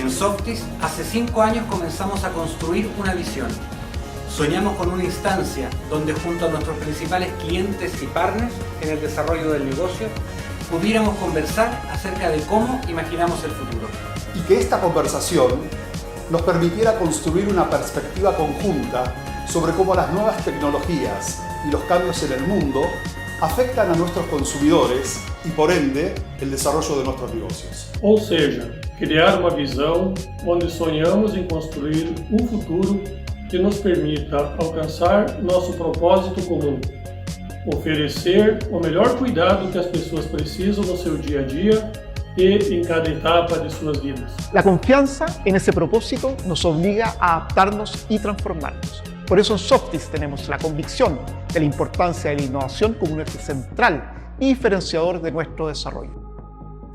En Softys, hace 5 años comenzamos a construir una visión. Soñamos con una instancia donde junto a nuestros principales clientes y partners en el desarrollo del negocio pudiéramos conversar acerca de cómo imaginamos el futuro. Y que esta conversación nos permitiera construir una perspectiva conjunta sobre cómo las nuevas tecnologías y los cambios en el mundo afectan a nuestros consumidores y por ende el desarrollo de nuestros negocios. Ou seja, criar uma visão onde sonhamos em construir um futuro que nos permita alcançar nosso propósito comum, oferecer o melhor cuidado que as pessoas precisam no seu dia a dia y en cada etapa de sus vidas. La confianza en ese propósito nos obliga a adaptarnos y transformarnos. Por eso en Softys tenemos la convicción de la importancia de la innovación como un eje central y diferenciador de nuestro desarrollo.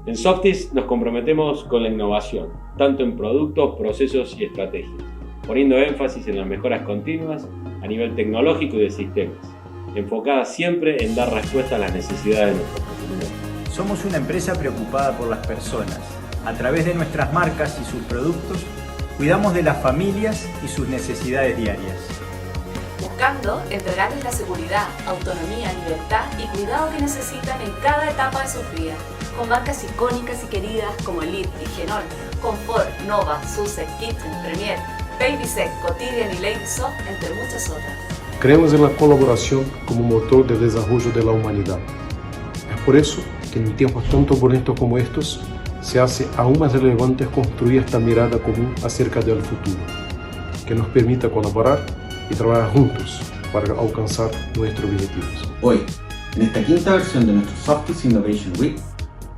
En Softys nos comprometemos con la innovación, tanto en productos, procesos y estrategias, poniendo énfasis en las mejoras continuas a nivel tecnológico y de sistemas, enfocadas siempre en dar respuesta a las necesidades de nuestros consumidores. Somos una empresa preocupada por las personas. A través de nuestras marcas y sus productos, cuidamos de las familias y sus necesidades diarias. Buscando entregarles la seguridad, autonomía, libertad y cuidado que necesitan en cada etapa de sus vidas. Con marcas icónicas y queridas como Elite y Genol, Confort, Nova, Sussex, Kitchen, Premier, Babysec, Cotidian y Lady Soft, entre muchas otras. Creemos en la colaboración como motor de desarrollo de la humanidad. Es por eso que en tiempos tan turbulentos como estos, se hace aún más relevante construir esta mirada común acerca del futuro, que nos permita colaborar y trabajar juntos para alcanzar nuestros objetivos. Hoy, en esta quinta versión de nuestro Softys Innovation Week,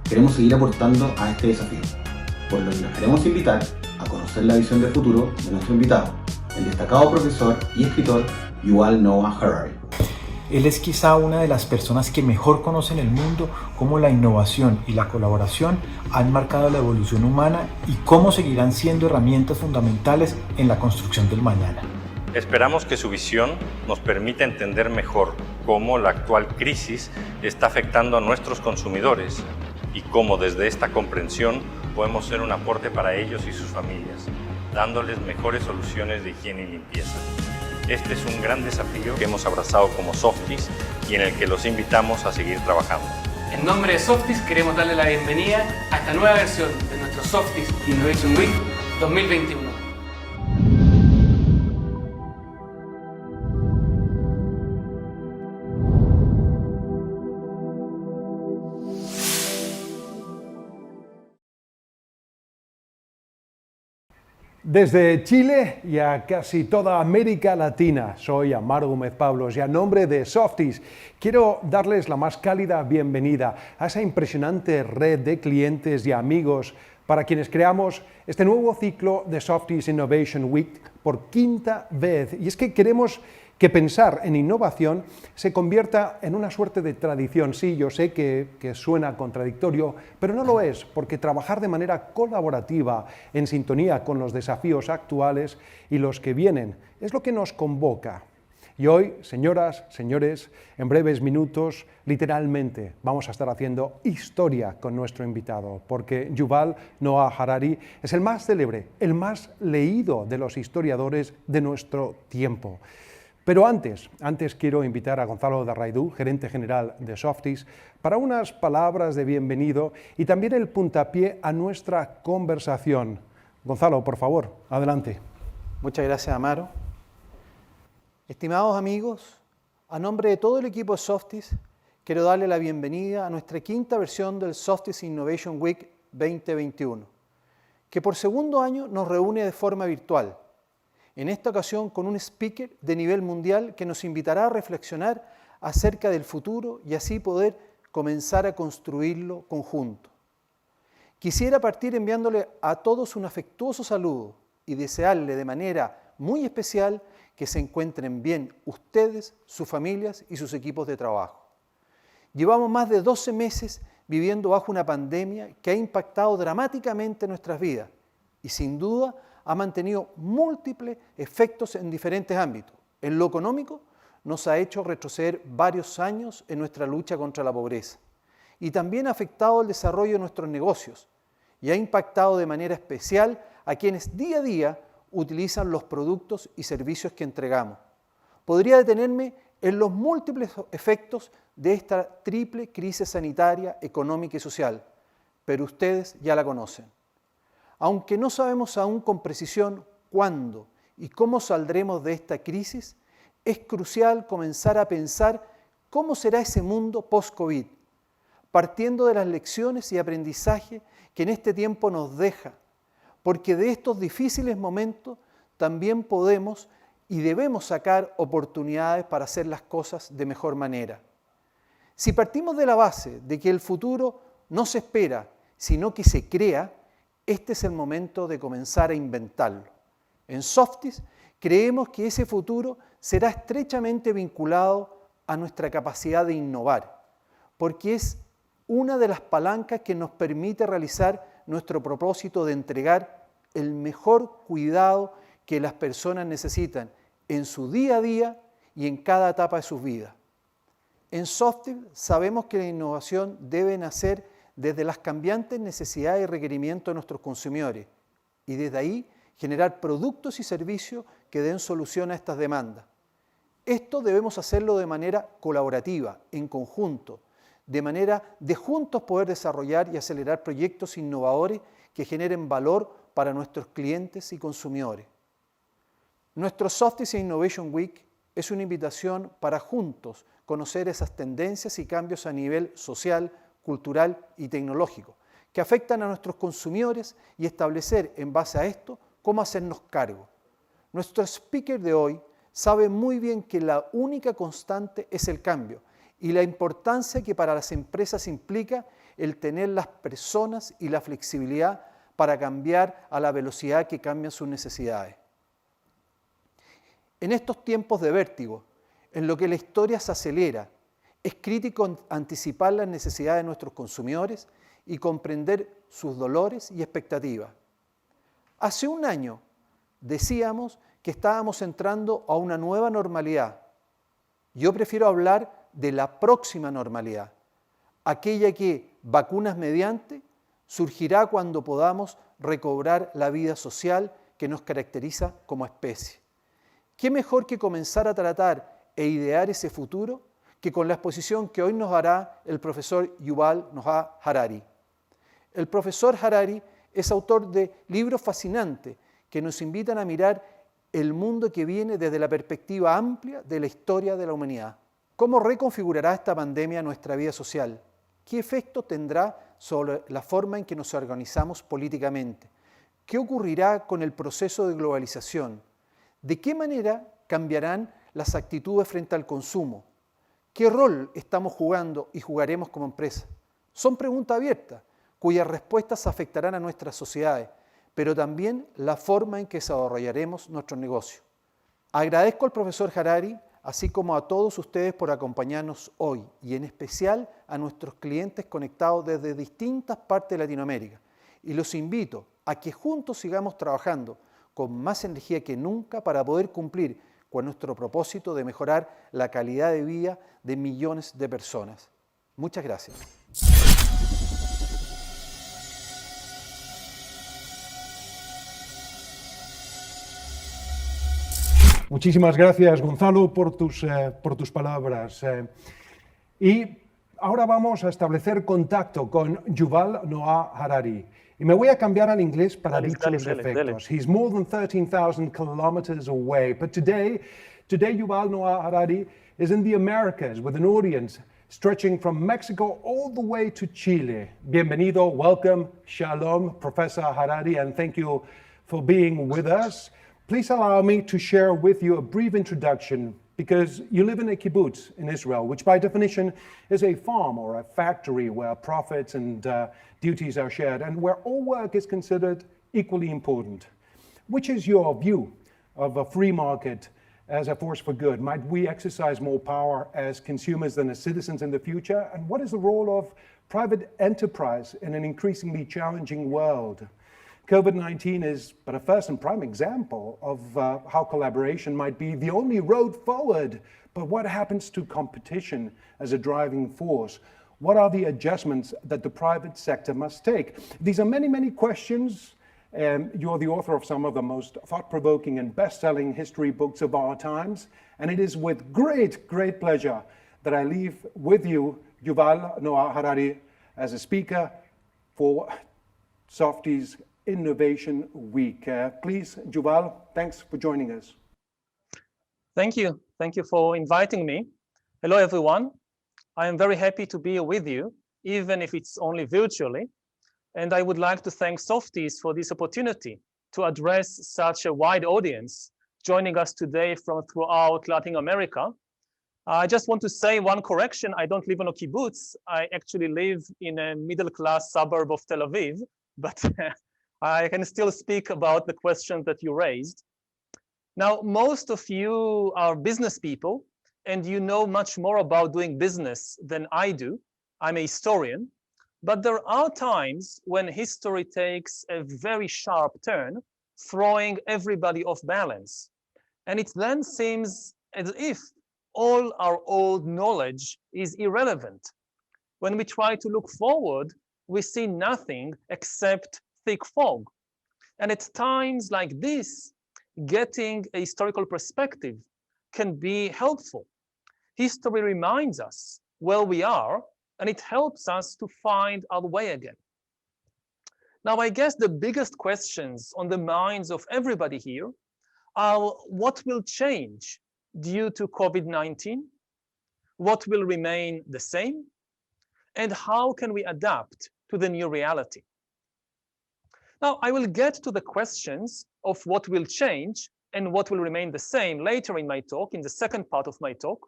queremos seguir aportando a este desafío, por lo que nos queremos invitar a conocer la visión del futuro de nuestro invitado, el destacado profesor y escritor Yuval Noah Harari. Él es quizá una de las personas que mejor conocen el mundo cómo la innovación y la colaboración han marcado la evolución humana y cómo seguirán siendo herramientas fundamentales en la construcción del mañana. Esperamos que su visión nos permita entender mejor cómo la actual crisis está afectando a nuestros consumidores y cómo desde esta comprensión podemos ser un aporte para ellos y sus familias, dándoles mejores soluciones de higiene y limpieza. Este es un gran desafío que hemos abrazado como Softys y en el que los invitamos a seguir trabajando. En nombre de Softys queremos darle la bienvenida a esta nueva versión de nuestro Softys Innovation Week 2021. Desde Chile y a casi toda América Latina, soy Amaro Gómez Pablos y a nombre de Softys quiero darles la más cálida bienvenida a esa impresionante red de clientes y amigos para quienes creamos este nuevo ciclo de Softys Innovation Week por quinta vez. Y es que queremos que pensar en innovación se convierta en una suerte de tradición. Sí, yo sé que suena contradictorio, pero no lo es, porque trabajar de manera colaborativa, en sintonía con los desafíos actuales y los que vienen, es lo que nos convoca. Y hoy, señoras, señores, en breves minutos, literalmente, vamos a estar haciendo historia con nuestro invitado, porque Yuval Noah Harari es el más célebre, el más leído de los historiadores de nuestro tiempo. Pero antes quiero invitar a Gonzalo Darraidou, gerente general de Softys, para unas palabras de bienvenido y también el puntapié a nuestra conversación. Gonzalo, por favor, adelante. Muchas gracias, Amaro. Estimados amigos, a nombre de todo el equipo de Softys, quiero darle la bienvenida a nuestra quinta versión del Softys Innovation Week 2021, que por segundo año nos reúne de forma virtual. En esta ocasión con un speaker de nivel mundial que nos invitará a reflexionar acerca del futuro y así poder comenzar a construirlo conjunto. Quisiera partir enviándole a todos un afectuoso saludo y desearle de manera muy especial que se encuentren bien ustedes, sus familias y sus equipos de trabajo. Llevamos más de 12 meses viviendo bajo una pandemia que ha impactado dramáticamente nuestras vidas y sin duda ha mantenido múltiples efectos en diferentes ámbitos. En lo económico, nos ha hecho retroceder varios años en nuestra lucha contra la pobreza y también ha afectado el desarrollo de nuestros negocios y ha impactado de manera especial a quienes día a día utilizan los productos y servicios que entregamos. Podría detenerme en los múltiples efectos de esta triple crisis sanitaria, económica y social, pero ustedes ya la conocen. Aunque no sabemos aún con precisión cuándo y cómo saldremos de esta crisis, es crucial comenzar a pensar cómo será ese mundo post-COVID, partiendo de las lecciones y aprendizaje que en este tiempo nos deja, porque de estos difíciles momentos también podemos y debemos sacar oportunidades para hacer las cosas de mejor manera. Si partimos de la base de que el futuro no se espera, sino que se crea, este es el momento de comenzar a inventarlo. En Softys creemos que ese futuro será estrechamente vinculado a nuestra capacidad de innovar, porque es una de las palancas que nos permite realizar nuestro propósito de entregar el mejor cuidado que las personas necesitan en su día a día y en cada etapa de sus vidas. En Softys sabemos que la innovación debe nacer desde las cambiantes necesidades y requerimientos de nuestros consumidores y desde ahí generar productos y servicios que den solución a estas demandas. Esto debemos hacerlo de manera colaborativa, en conjunto, de manera de juntos poder desarrollar y acelerar proyectos innovadores que generen valor para nuestros clientes y consumidores. Nuestro Softys Innovation Week es una invitación para juntos conocer esas tendencias y cambios a nivel social, cultural y tecnológico que afectan a nuestros consumidores y establecer en base a esto cómo hacernos cargo. Nuestro speaker de hoy sabe muy bien que la única constante es el cambio y la importancia que para las empresas implica el tener las personas y la flexibilidad para cambiar a la velocidad que cambian sus necesidades. En estos tiempos de vértigo, en lo que la historia se acelera, es crítico anticipar las necesidades de nuestros consumidores y comprender sus dolores y expectativas. Hace un año decíamos que estábamos entrando a una nueva normalidad. Yo prefiero hablar de la próxima normalidad, aquella que, vacunas mediante, surgirá cuando podamos recobrar la vida social que nos caracteriza como especie. ¿Qué mejor que comenzar a tratar e idear ese futuro que con la exposición que hoy nos hará el profesor Yuval Noah Harari? El profesor Harari es autor de libros fascinantes que nos invitan a mirar el mundo que viene desde la perspectiva amplia de la historia de la humanidad. ¿Cómo reconfigurará esta pandemia nuestra vida social? ¿Qué efecto tendrá sobre la forma en que nos organizamos políticamente? ¿Qué ocurrirá con el proceso de globalización? ¿De qué manera cambiarán las actitudes frente al consumo? ¿Qué rol estamos jugando y jugaremos como empresa? Son preguntas abiertas, cuyas respuestas afectarán a nuestras sociedades, pero también la forma en que desarrollaremos nuestro negocio. Agradezco al profesor Harari, así como a todos ustedes por acompañarnos hoy, y en especial a nuestros clientes conectados desde distintas partes de Latinoamérica. Y los invito a que juntos sigamos trabajando con más energía que nunca para poder cumplir con nuestro propósito de mejorar la calidad de vida de millones de personas. Muchas gracias. Muchísimas gracias, Gonzalo, por tus palabras. Y ahora vamos a establecer contacto con Yuval Noah Harari. Y me voy a cambiar al inglés para dichos efectos. He's more than 13,000 kilometers away, but today Yuval Noah Harari is in the Americas with an audience stretching from Mexico all the way to Chile. Bienvenido, welcome, shalom, Professor Harari, and thank you for being with us. Please allow me to share with you a brief introduction because you live in a kibbutz in Israel, which by definition is a farm or a factory where profits and duties are shared and where all work is considered equally important. Which is your view of a free market as a force for good? Might we exercise more power as consumers than as citizens in the future? And what is the role of private enterprise in an increasingly challenging world? COVID-19 is but a first and prime example of how collaboration might be the only road forward. But what happens to competition as a driving force? What are the adjustments that the private sector must take? These are many, many questions. You're the author of some of the most thought-provoking and best-selling history books of our times. And it is with great, great pleasure that I leave with you Yuval Noah Harari as a speaker for Softys Innovation Week. Please, Yuval, thanks for joining us. Thank you. Thank you for inviting me. Hello, everyone. I am very happy to be with you, even if it's only virtually. And I would like to thank Softys for this opportunity to address such a wide audience joining us today from throughout Latin America. I just want to say one correction. I don't live in a kibbutz. I actually live in a middle-class suburb of Tel Aviv, but I can still speak about the question that you raised. Now, most of you are business people, and you know much more about doing business than I do. I'm a historian, but there are times when history takes a very sharp turn, throwing everybody off balance. And it then seems as if all our old knowledge is irrelevant. When we try to look forward, we see nothing except thick fog. And at times like this, getting a historical perspective can be helpful. History reminds us where we are, and it helps us to find our way again. Now, I guess the biggest questions on the minds of everybody here are what will change due to COVID-19? What will remain the same? And how can we adapt to the new reality? Now, I will get to the questions of what will change and what will remain the same later in my talk, in the second part of my talk.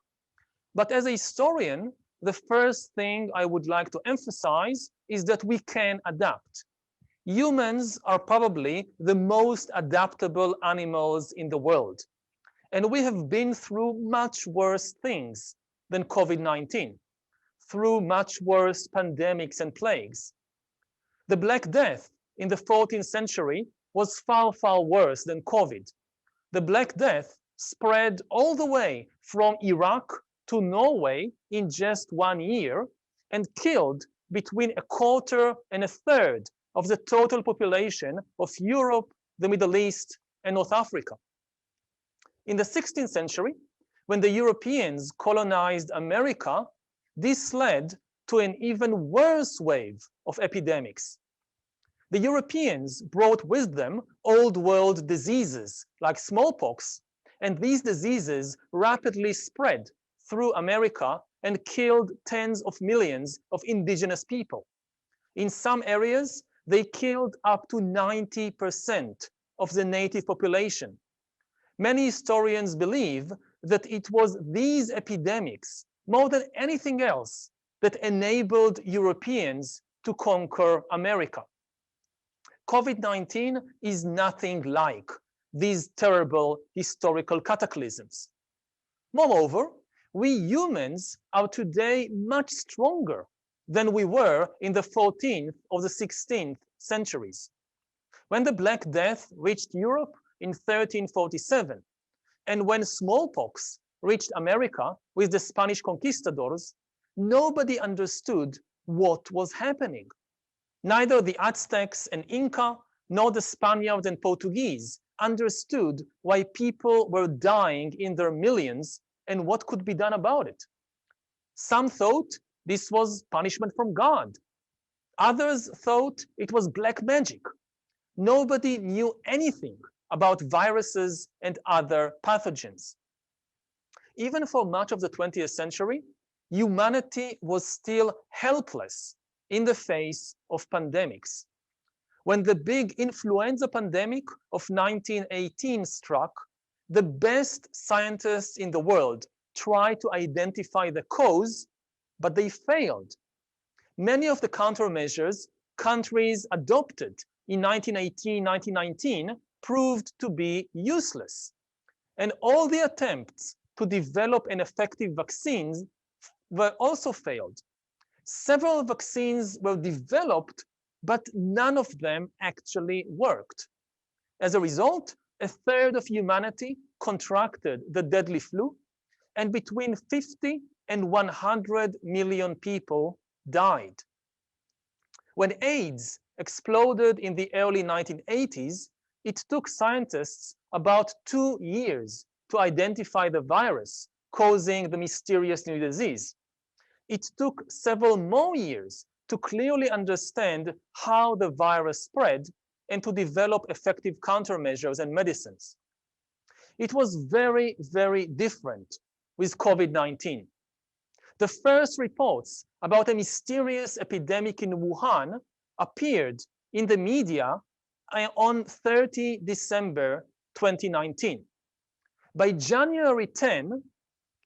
But as a historian, the first thing I would like to emphasize is that we can adapt. Humans are probably the most adaptable animals in the world. And we have been through much worse things than COVID-19, through much worse pandemics and plagues. The Black Death in the 14th century was far, far worse than COVID. The Black Death spread all the way from Iraq to Norway in just 1 year and killed between a quarter and a third of the total population of Europe, the Middle East, and North Africa. In the 16th century, when the Europeans colonized America, this led to an even worse wave of epidemics. The Europeans brought with them old world diseases like smallpox, and these diseases rapidly spread through America and killed tens of millions of indigenous people. In some areas, they killed up to 90% of the native population. Many historians believe that it was these epidemics, more than anything else, that enabled Europeans to conquer America. COVID-19 is nothing like these terrible historical cataclysms. Moreover, we humans are today much stronger than we were in the 14th or the 16th centuries. When the Black Death reached Europe in 1347, and when smallpox reached America with the Spanish conquistadors, nobody understood what was happening. Neither the Aztecs and Inca, nor the Spaniards and Portuguese understood why people were dying in their millions and what could be done about it. Some thought this was punishment from God. Others thought it was black magic. Nobody knew anything about viruses and other pathogens. Even for much of the 20th century, humanity was still helpless in the face of pandemics. When the big influenza pandemic of 1918 struck, the best scientists in the world tried to identify the cause, but they failed. Many of the countermeasures countries adopted in 1918, 1919 proved to be useless. And all the attempts to develop an effective vaccine were also failed. Several vaccines were developed, but none of them actually worked. As a result, a third of humanity contracted the deadly flu, and between 50 and 100 million people died. When AIDS exploded in the early 1980s, it took scientists about 2 years to identify the virus causing the mysterious new disease. It took several more years to clearly understand how the virus spread and to develop effective countermeasures and medicines. It was very, very different with COVID-19. The first reports about a mysterious epidemic in Wuhan appeared in the media on 30 December 2019. By January 10,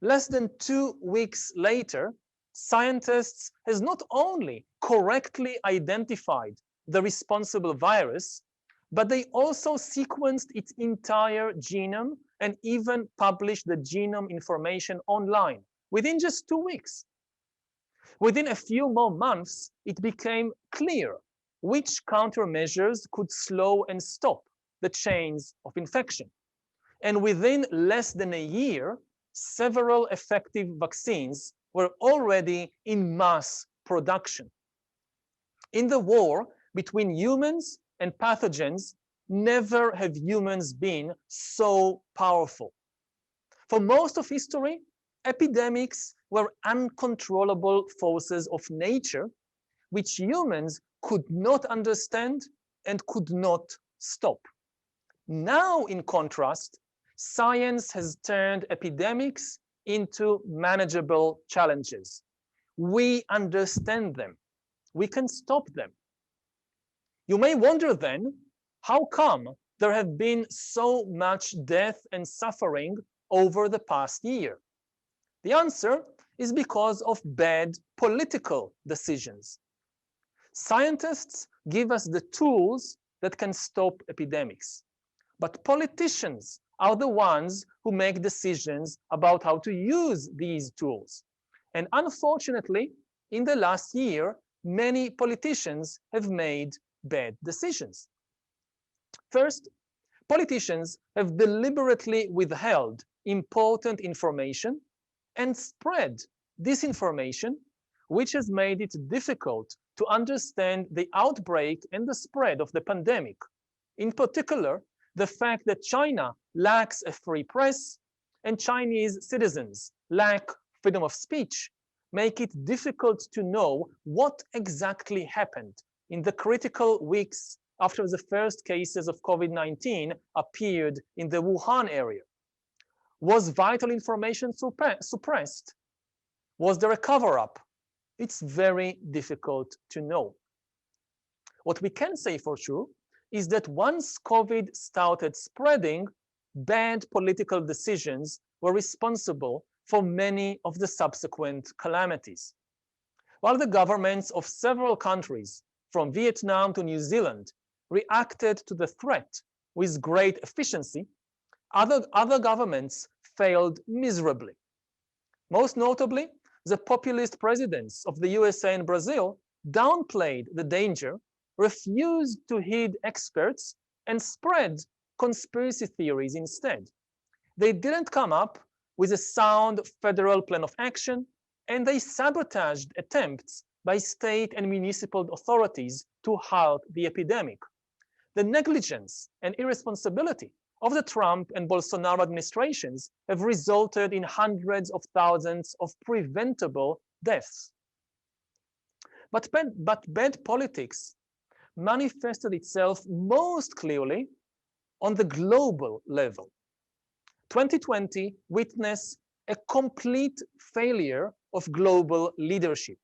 less than 2 weeks later, scientists has not only correctly identified the responsible virus, but they also sequenced its entire genome and even published the genome information online within just 2 weeks. Within a few more months, it became clear which countermeasures could slow and stop the chains of infection. And within less than a year, several effective vaccines were already in mass production. In the war between humans and pathogens, never have humans been so powerful. For most of history, epidemics were uncontrollable forces of nature, which humans could not understand and could not stop. Now, in contrast, science has turned epidemics into manageable challenges. We understand them. We can stop them. You may wonder then, how come there have been so much death and suffering over the past year? The answer is because of bad political decisions. Scientists give us the tools that can stop epidemics, but politicians are the ones who make decisions about how to use these tools. And unfortunately, in the last year, many politicians have made bad decisions. First, politicians have deliberately withheld important information and spread disinformation, which has made it difficult to understand the outbreak and the spread of the pandemic. In particular, the fact that China lacks a free press and Chinese citizens lack freedom of speech make it difficult to know what exactly happened in the critical weeks after the first cases of COVID-19 appeared in the Wuhan area. Was vital information suppressed? Was there a cover-up? It's very difficult to know. What we can say for sure is that once COVID started spreading, bad political decisions were responsible for many of the subsequent calamities. While the governments of several countries, from Vietnam to New Zealand, reacted to the threat with great efficiency, other governments failed miserably. Most notably, the populist presidents of the USA and Brazil downplayed the danger, refused to heed experts, and spread conspiracy theories instead. They didn't come up with a sound federal plan of action, and they sabotaged attempts by state and municipal authorities to halt the epidemic. The negligence and irresponsibility of the Trump and Bolsonaro administrations have resulted in hundreds of thousands of preventable deaths. But bad politics manifested itself most clearly on the global level. 2020 witnessed a complete failure of global leadership.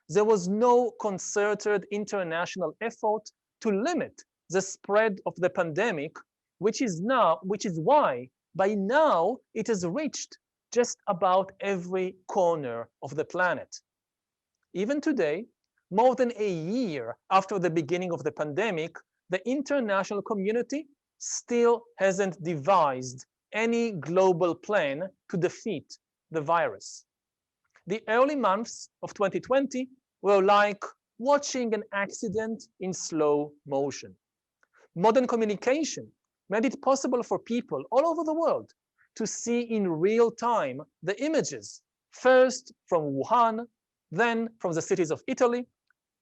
There was no concerted international effort to limit the spread of the pandemic, which is why by now it has reached just about every corner of the planet. Even today, more than a year after the beginning of the pandemic, the international community still hasn't devised any global plan to defeat the virus. The early months of 2020 were like watching an accident in slow motion. Modern communication made it possible for people all over the world to see in real time the images, first from Wuhan, then from the cities of Italy,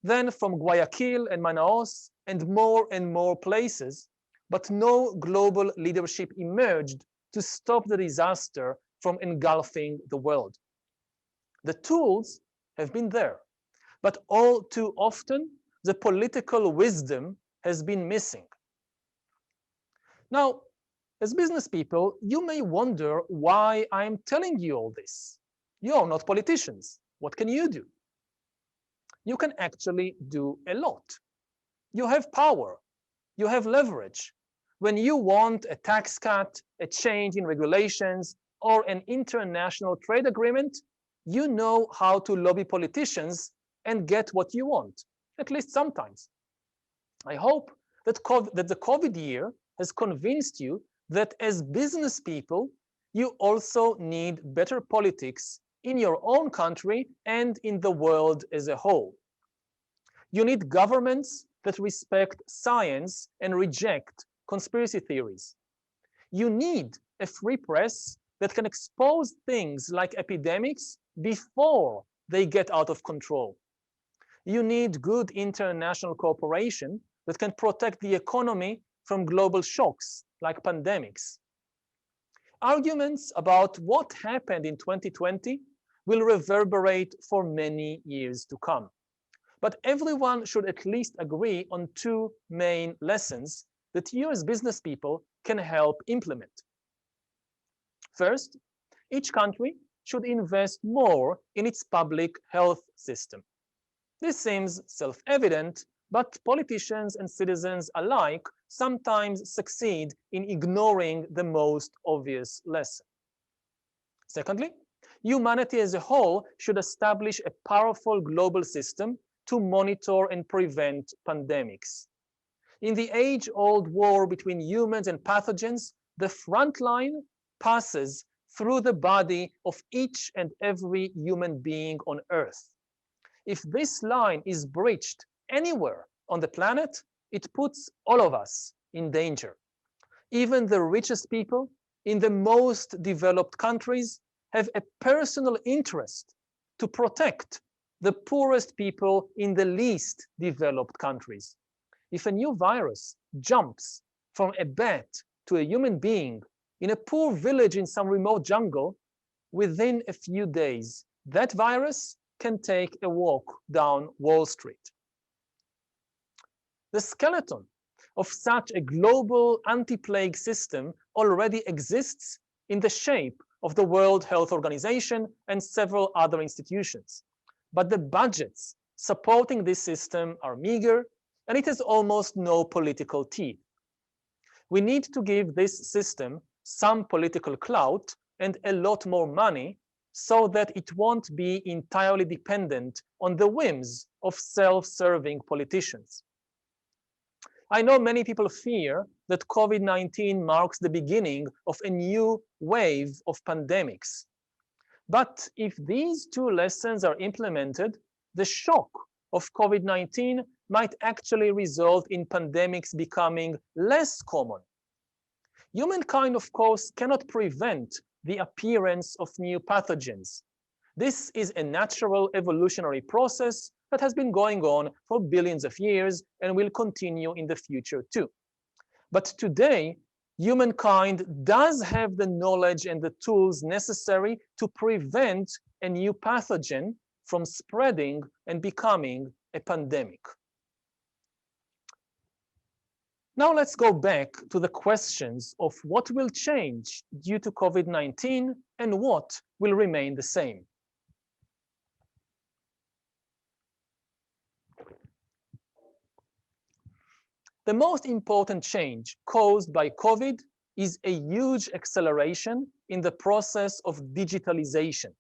then from Guayaquil and Manaus, and more places, but no global leadership emerged to stop the disaster from engulfing the world. The tools have been there, but all too often, the political wisdom has been missing. Now, as business people, you may wonder why I'm telling you all this. You are not politicians. What can you do? You can actually do a lot. You have power. You have leverage. When you want a tax cut, a change in regulations, or an international trade agreement, you know how to lobby politicians and get what you want, at least sometimes. I hope that the COVID year has convinced you that as business people, you also need better politics in your own country and in the world as a whole. You need governments that respect science and reject conspiracy theories. You need a free press that can expose things like epidemics before they get out of control. You need good international cooperation that can protect the economy from global shocks like pandemics. Arguments about what happened in 2020 will reverberate for many years to come. But everyone should at least agree on two main lessons that you as business people can help implement. First, each country should invest more in its public health system. This seems self-evident, but politicians and citizens alike sometimes succeed in ignoring the most obvious lesson. Secondly, humanity as a whole should establish a powerful global system to monitor and prevent pandemics. In the age-old war between humans and pathogens, the front line passes through the body of each and every human being on Earth. If this line is breached anywhere on the planet, it puts all of us in danger. Even the richest people in the most developed countries have a personal interest to protect the poorest people in the least developed countries. If a new virus jumps from a bat to a human being in a poor village in some remote jungle, within a few days, that virus can take a walk down Wall Street. The skeleton of such a global anti-plague system already exists in the shape of the World Health Organization and several other institutions. But the budgets supporting this system are meager, and it has almost no political teeth. We need to give this system some political clout and a lot more money so that it won't be entirely dependent on the whims of self-serving politicians. I know many people fear that COVID-19 marks the beginning of a new wave of pandemics. But if these two lessons are implemented, the shock of COVID-19 might actually result in pandemics becoming less common. Humankind, of course, cannot prevent the appearance of new pathogens. This is a natural evolutionary process that has been going on for billions of years and will continue in the future too. But today, humankind does have the knowledge and the tools necessary to prevent a new pathogen from spreading and becoming a pandemic. Now let's go back to the questions of what will change due to COVID-19 and what will remain the same. The most important change caused by COVID is a huge acceleration in the process of digitalization.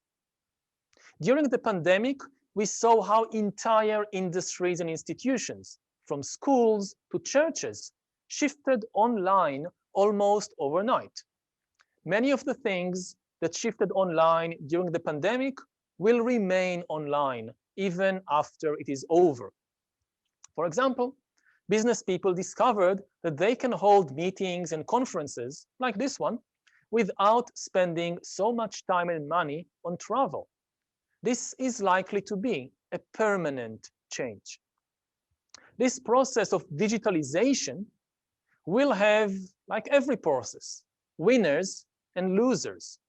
During the pandemic, we saw how entire industries and institutions, from schools to churches, shifted online almost overnight. Many of the things that shifted online during the pandemic will remain online even after it is over. For example, business people discovered that they can hold meetings and conferences like this one without spending so much time and money on travel. This is likely to be a permanent change. This process of digitalization will have, like every process, winners and losers.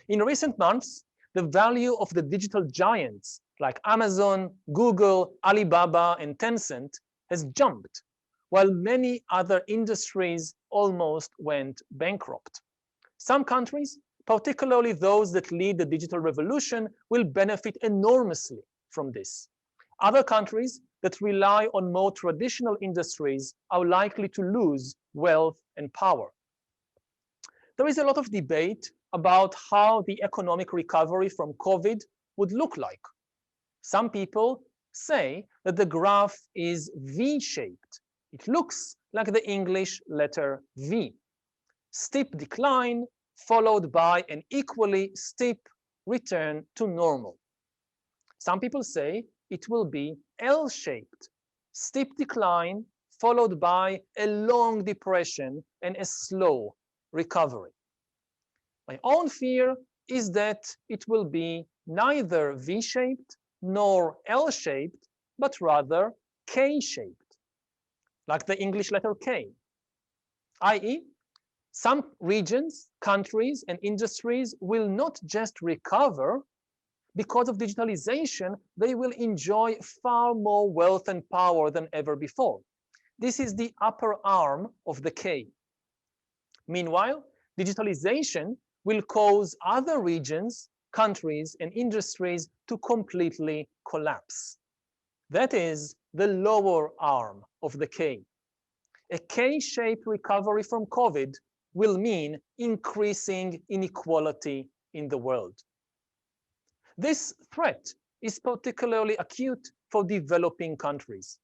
In recent months, the value of the digital giants like Amazon, Google, Alibaba, and Tencent has jumped, while many other industries almost went bankrupt. Some countries, particularly those that lead the digital revolution, will benefit enormously from this. Other countries that rely on more traditional industries are likely to lose wealth and power. There is a lot of debate about how the economic recovery from COVID would look like. Some people say that the graph is V-shaped. It looks like the English letter V. Steep decline followed by an equally steep return to normal. Some people say it will be L-shaped. Steep decline followed by a long depression and a slow recovery. My own fear is that it will be neither V-shaped nor L-shaped, but rather K-shaped, like the English letter K, i.e., some regions, countries, and industries will not just recover. Because of digitalization, they will enjoy far more wealth and power than ever before. This is the upper arm of the K. Meanwhile, digitalization will cause other regions, countries, and industries to completely collapse. That is the lower arm of the K. A K-shaped recovery from COVID will mean increasing inequality in the world. This threat is particularly acute for developing countries.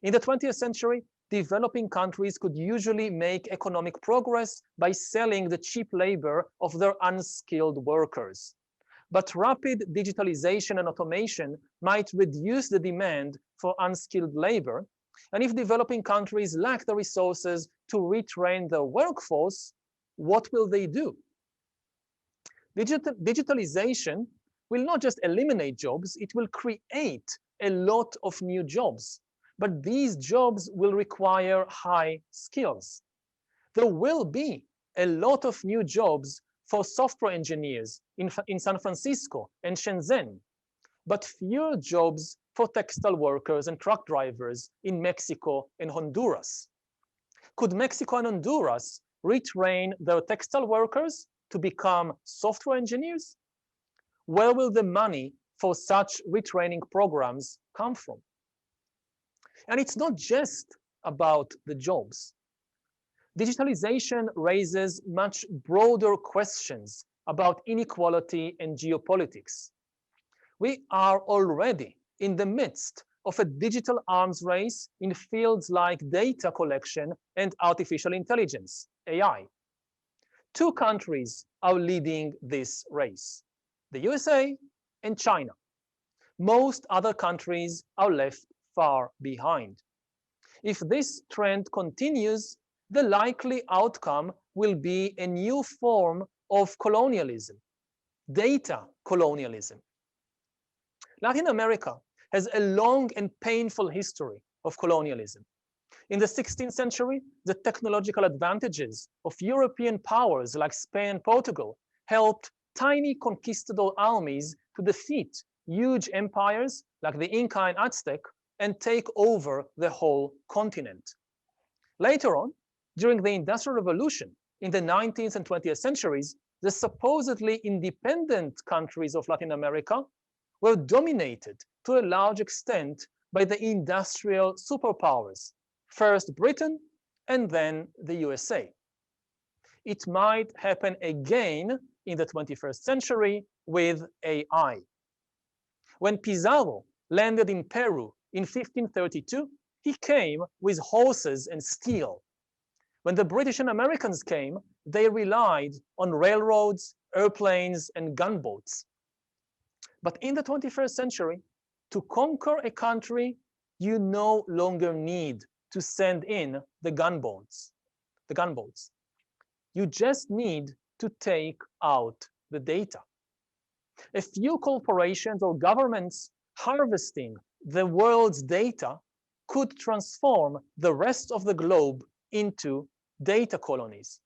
In the 20th century, developing countries could usually make economic progress by selling the cheap labor of their unskilled workers. But rapid digitalization and automation might reduce the demand for unskilled labor, and if developing countries lack the resources to retrain their workforce, what will they do? Digitalization will not just eliminate jobs, it will create a lot of new jobs. But these jobs will require high skills. There will be a lot of new jobs for software engineers in San Francisco and Shenzhen, but fewer jobs for textile workers and truck drivers in Mexico and Honduras. Could Mexico and Honduras retrain their textile workers to become software engineers? Where will the money for such retraining programs come from? And it's not just about the jobs. Digitalization raises much broader questions about inequality and geopolitics. We are already in the midst of a digital arms race in fields like data collection and artificial intelligence, AI. Two countries are leading this race, the USA and China. Most other countries are left far behind. If this trend continues, the likely outcome will be a new form of colonialism, data colonialism. Latin America has a long and painful history of colonialism. In the 16th century, the technological advantages of European powers like Spain and Portugal helped tiny conquistador armies to defeat huge empires like the Inca and Aztec and take over the whole continent. Later on, during the Industrial Revolution in the 19th and 20th centuries, the supposedly independent countries of Latin America were dominated to a large extent by the industrial superpowers, first Britain and then the USA. It might happen again in the 21st century with AI. When Pizarro landed in Peru in 1532, he came with horses and steel. When the British and Americans came, they relied on railroads, airplanes, and gunboats. But in the 21st century, to conquer a country, you no longer need to send in the gunboats. You just need to take out the data. A few corporations or governments harvesting the world's data could transform the rest of the globe into data colonies.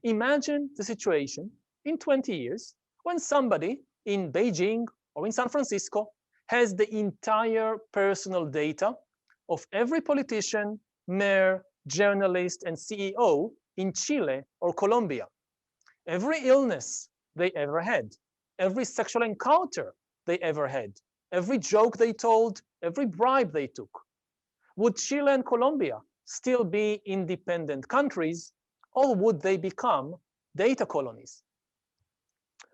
Imagine the situation in 20 years when somebody in Beijing or in San Francisco has the entire personal data of every politician, mayor, journalist, and CEO in Chile or Colombia. Every illness they ever had, every sexual encounter they ever had, every joke they told, every bribe they took. Would Chile and Colombia still be independent countries, or would they become data colonies?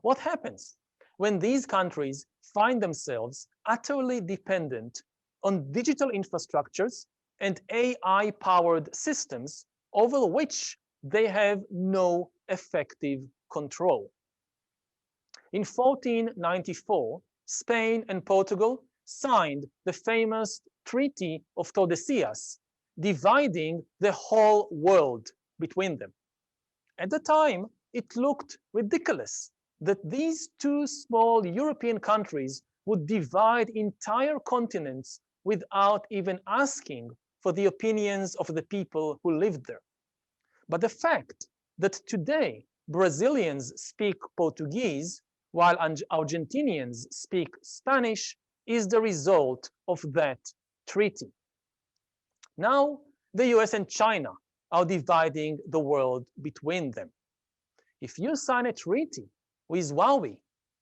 What happens when these countries find themselves utterly dependent on digital infrastructures and AI-powered systems over which they have no effective control? In 1494, Spain and Portugal signed the famous Treaty of Tordesillas, dividing the whole world between them. At the time, it looked ridiculous that these two small European countries would divide entire continents without even asking for the opinions of the people who lived there. But the fact that today Brazilians speak Portuguese while Argentinians speak Spanish is the result of that treaty. Now, the US and China are dividing the world between them. If you sign a treaty with Huawei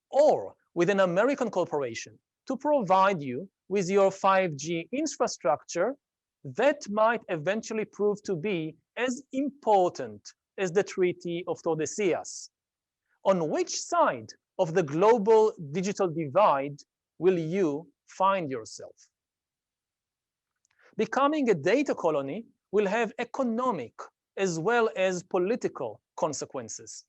or with an American corporation to provide you with your 5G infrastructure, that might eventually prove to be as important as the Treaty of Tordesillas. On which side of the global digital divide will you find yourself? Becoming a data colony will have economic as well as political consequences.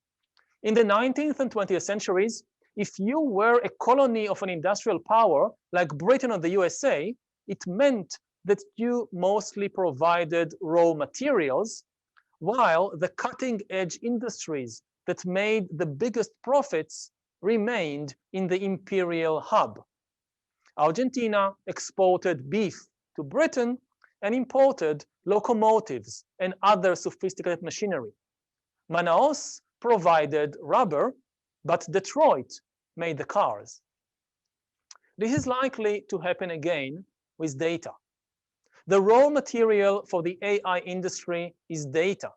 In the 19th and 20th centuries, if you were a colony of an industrial power like Britain or the USA, it meant that you mostly provided raw materials, while the cutting-edge industries that made the biggest profits remained in the imperial hub. Argentina exported beef to Britain and imported locomotives and other sophisticated machinery. Manaus provided rubber, but Detroit made the cars. This is likely to happen again with data. The raw material for the AI industry is data.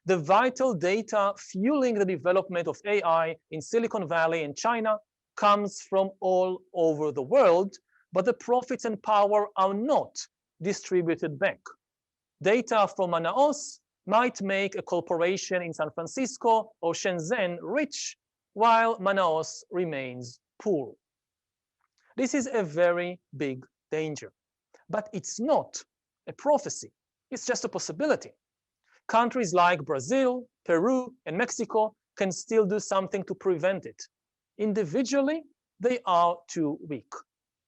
The vital data fueling the development of AI in Silicon Valley and China comes from all over the world, but the profits and power are not distributed back. Data from Manaus might make a corporation in San Francisco or Shenzhen rich, while Manaus remains poor. This is a very big danger, but it's not a prophecy. It's just a possibility. Countries like Brazil, Peru, and Mexico can still do something to prevent it. Individually, they are too weak.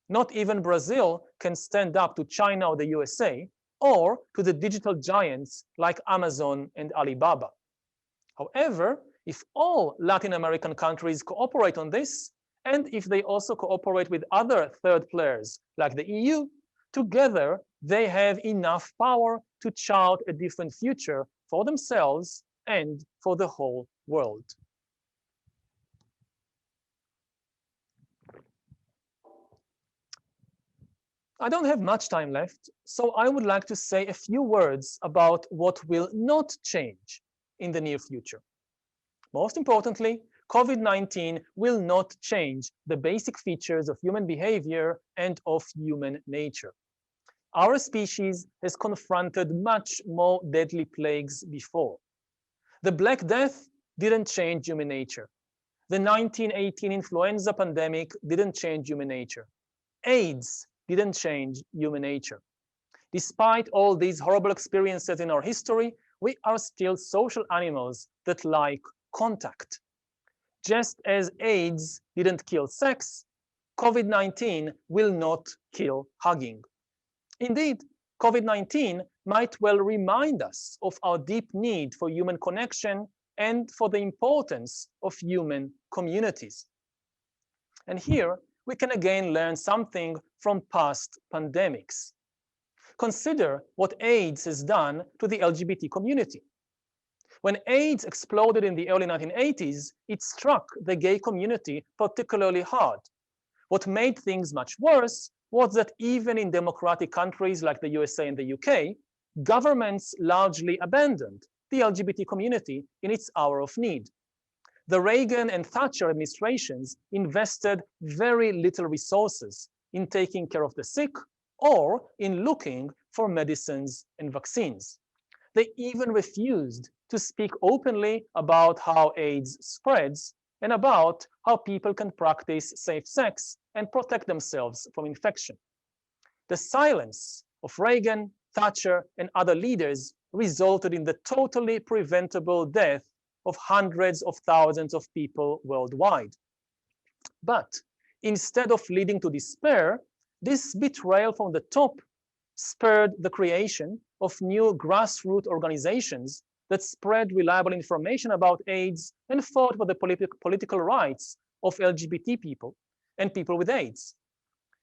Not even Brazil can stand up to China or the USA, or to the digital giants like Amazon and Alibaba. However, if all Latin American countries cooperate on this, and if they also cooperate with other third players like the EU, together they have enough power to chart a different future for themselves and for the whole world. I don't have much time left, so I would like to say a few words about what will not change in the near future. Most importantly, COVID-19 will not change the basic features of human behavior and of human nature. Our species has confronted much more deadly plagues before. The Black Death didn't change human nature. The 1918 influenza pandemic didn't change human nature. AIDS didn't change human nature. Despite all these horrible experiences in our history, we are still social animals that like contact. Just as AIDS didn't kill sex, COVID-19 will not kill hugging. Indeed, COVID-19 might well remind us of our deep need for human connection and for the importance of human communities. And here, we can again learn something from past pandemics. Consider what AIDS has done to the LGBT community. When AIDS exploded in the early 1980s, it struck the gay community particularly hard. What made things much worse was that even in democratic countries like the USA and the UK, governments largely abandoned the LGBT community in its hour of need. The Reagan and Thatcher administrations invested very little resources in taking care of the sick or in looking for medicines and vaccines. They even refused to speak openly about how AIDS spreads and about how people can practice safe sex and protect themselves from infection. The silence of Reagan, Thatcher, and other leaders resulted in the totally preventable death of hundreds of thousands of people worldwide. But instead of leading to despair, this betrayal from the top spurred the creation of new grassroots organizations that spread reliable information about AIDS and fought for the political rights of LGBT people and people with AIDS.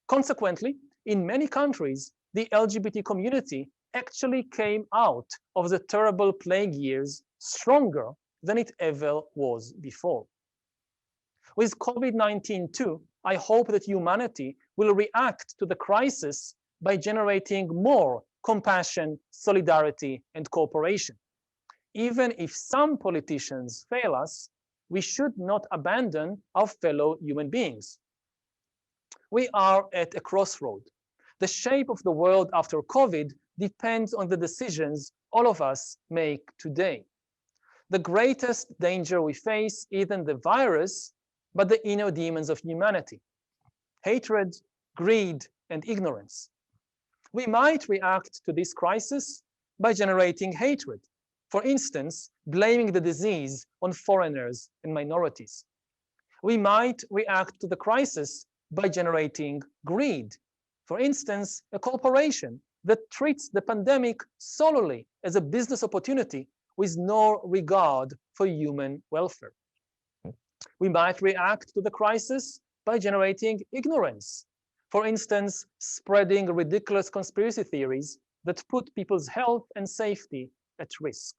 Consequently, in many countries, the LGBT community actually came out of the terrible plague years stronger than it ever was before. With COVID-19 too, I hope that humanity will react to the crisis by generating more compassion, solidarity, and cooperation. Even if some politicians fail us, we should not abandon our fellow human beings. We are at a crossroad. The shape of the world after COVID depends on the decisions all of us make today. The greatest danger we face isn't the virus, but the inner demons of humanity: hatred, greed, and ignorance. We might react to this crisis by generating hatred, for instance, blaming the disease on foreigners and minorities. We might react to the crisis by generating greed, for instance, a corporation that treats the pandemic solely as a business opportunity with no regard for human welfare. We might react to the crisis by generating ignorance, for instance, spreading ridiculous conspiracy theories that put people's health and safety at risk.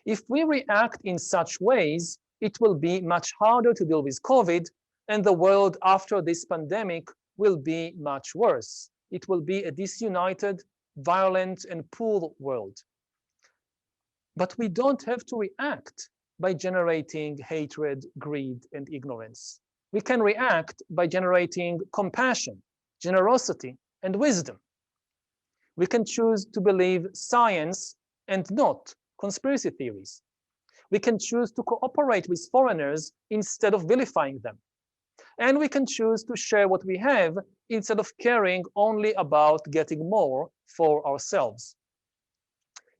If we react in such ways, it will be much harder to deal with COVID, and the world after this pandemic will be much worse. It will be a disunited, violent, and poor world. But we don't have to react by generating hatred, greed, and ignorance. We can react by generating compassion, generosity, and wisdom. We can choose to believe science and not conspiracy theories. We can choose to cooperate with foreigners instead of vilifying them. And we can choose to share what we have instead of caring only about getting more for ourselves.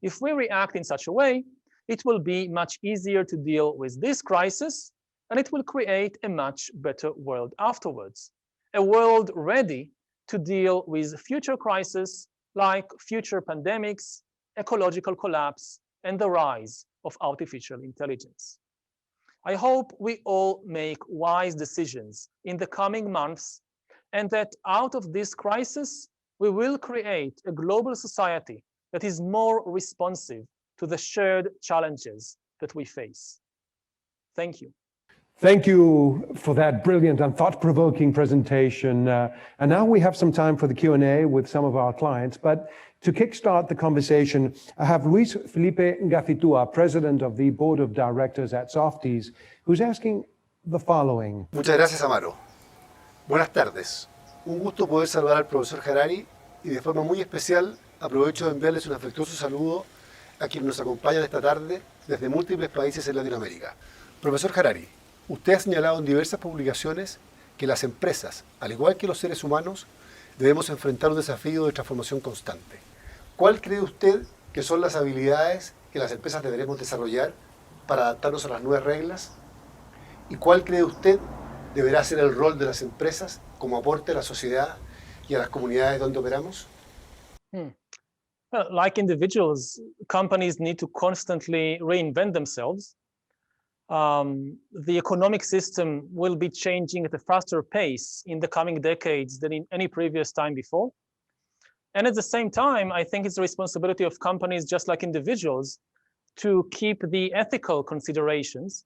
If we react in such a way, it will be much easier to deal with this crisis, and it will create a much better world afterwards. A world ready to deal with future crises like future pandemics, ecological collapse, and the rise of artificial intelligence. I hope we all make wise decisions in the coming months, and that out of this crisis, we will create a global society that is more responsive to the shared challenges that we face. Thank you. Thank you for that brilliant and thought-provoking presentation. And now we have some time for the Q&A with some of our clients. But to kickstart the conversation, I have Luis Felipe Gafitua, President of the Board of Directors at Softys, who's asking the following. Muchas gracias, Amaro. Buenas tardes. Un gusto poder saludar al profesor Harari y de forma muy especial aprovecho de enviarles un afectuoso saludo a quienes nos acompañan esta tarde desde múltiples países en Latinoamérica. Profesor Harari, usted ha señalado en diversas publicaciones que las empresas, al igual que los seres humanos, debemos enfrentar un desafío de transformación constante. ¿Cuál cree usted que son las habilidades que las empresas deberemos desarrollar para adaptarnos a las nuevas reglas? ¿Y cuál cree usted deberá ser el rol de las empresas como aporte a la sociedad y a las comunidades donde operamos? Like individuals, companies need to constantly reinvent themselves. the economic system will be changing at a faster pace in the coming decades than in any previous time before. And at the same time, I think it's the responsibility of companies, just like individuals, to keep the ethical considerations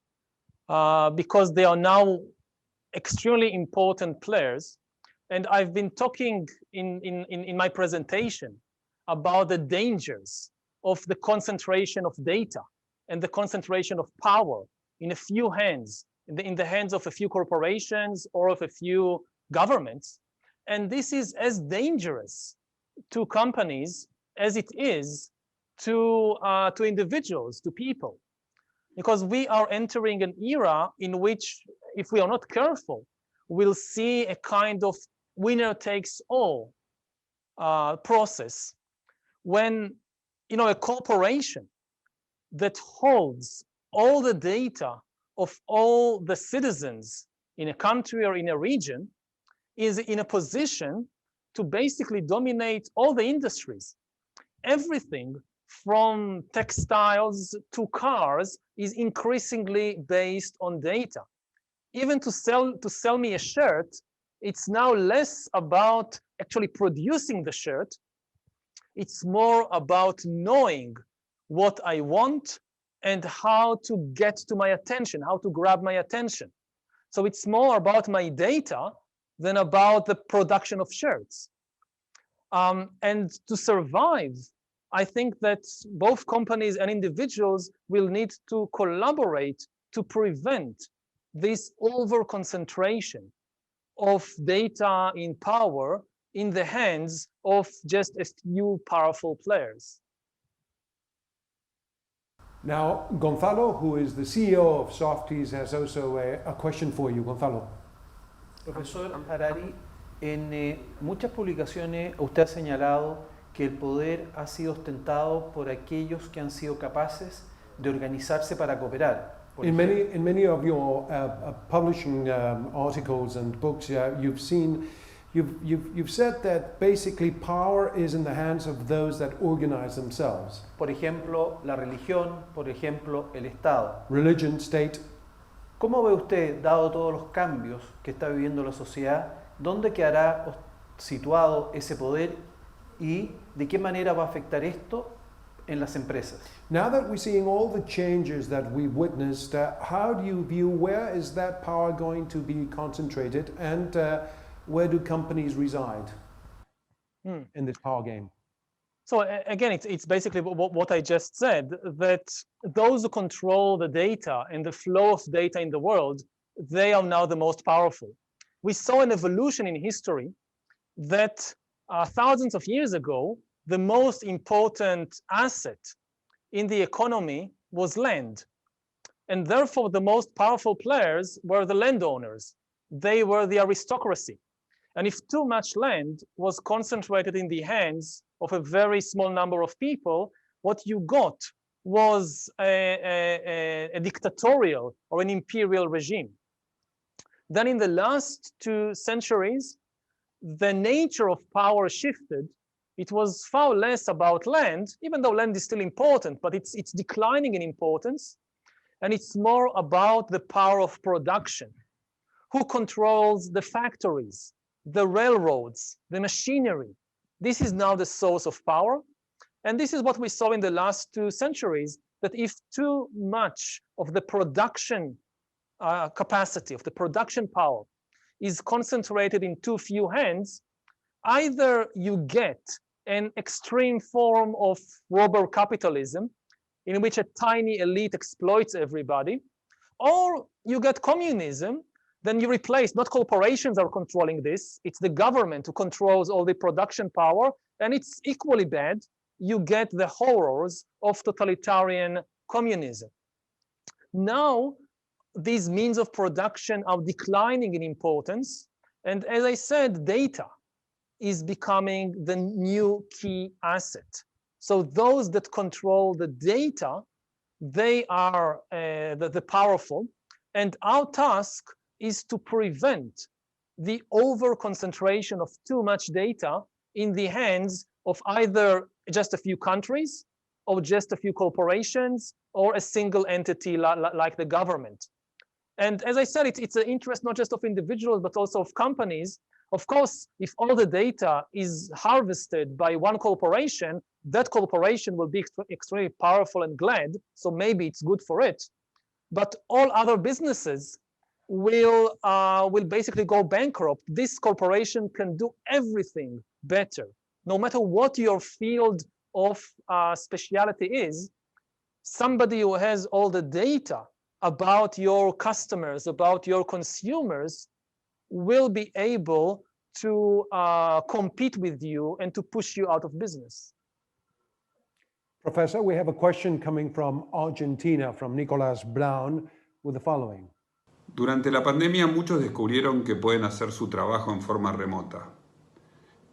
because they are now extremely important players. And I've been talking in my presentation about the dangers of the concentration of data and the concentration of power in a few hands, in the hands of a few corporations or of a few governments. And this is as dangerous to companies as it is to individuals, to people. Because we are entering an era in which, if we are not careful, we'll see a kind of winner takes all process when, you know, a corporation that holds all the data of all the citizens in a country or in a region is in a position to basically dominate all the industries. Everything from textiles to cars is increasingly based on data. Even to sell me a shirt, it's now less about actually producing the shirt. It's more about knowing what I want and how to get to my attention, how to grab my attention. So it's more about my data than about the production of shirts. And to survive, I think that both companies and individuals will need to collaborate to prevent this over-concentration of data in power in the hands of just a few powerful players. Now, Gonzalo, who is the CEO of Softys, has also a question for you. Gonzalo. Profesor Harari, en muchas publicaciones usted ha señalado que el poder ha sido ostentado por aquellos que han sido capaces de organizarse para cooperar. In many of your publishing articles and books, you've said that basically power is in the hands of those that organize themselves. Por ejemplo, la religión, por ejemplo, el Estado. Religion, state. ¿Cómo ve usted, dado todos los cambios que está viviendo la sociedad, dónde quedará situado ese poder y de qué manera va a afectar esto en las empresas? Now that we're seeing all the changes that we've witnessed, how do you view where is that power going to be concentrated and where do companies reside in this power game? So again, it's basically what I just said, that those who control the data and the flow of data in the world, they are now the most powerful. We saw an evolution in history that thousands of years ago, the most important asset in the economy was land. And therefore, the most powerful players were the landowners. They were the aristocracy. And if too much land was concentrated in the hands of a very small number of people, what you got was a dictatorial or an imperial regime. Then in the last 2 centuries, the nature of power shifted. It was far less about land, even though land is still important, but it's declining in importance. And it's more about the power of production. Who controls the factories, the railroads, the machinery? This is now the source of power. And this is what we saw in the last 2 centuries, that if too much of the production capacity, of the production power is concentrated in too few hands, either you get an extreme form of robber capitalism in which a tiny elite exploits everybody, or you get communism, then you replace, not corporations are controlling this, it's the government who controls all the production power, and it's equally bad. You get the horrors of totalitarian communism. Now, these means of production are declining in importance, and as I said, data is becoming the new key asset. So those that control the data, they are the powerful, and our task is to prevent the over-concentration of too much data in the hands of either just a few countries, or just a few corporations, or a single entity like the government. And as I said, it's an interest not just of individuals, but also of companies. Of course, if all the data is harvested by one corporation, that corporation will be extremely powerful and glad, so maybe it's good for it. But all other businesses will basically go bankrupt. This corporation can do everything better. No matter what your field of specialty is, somebody who has all the data about your customers, about your consumers, will be able to compete with you and to push you out of business. Professor, we have a question coming from Argentina, from Nicolas Brown, with the following. Durante la pandemia muchos descubrieron que pueden hacer su trabajo en forma remota.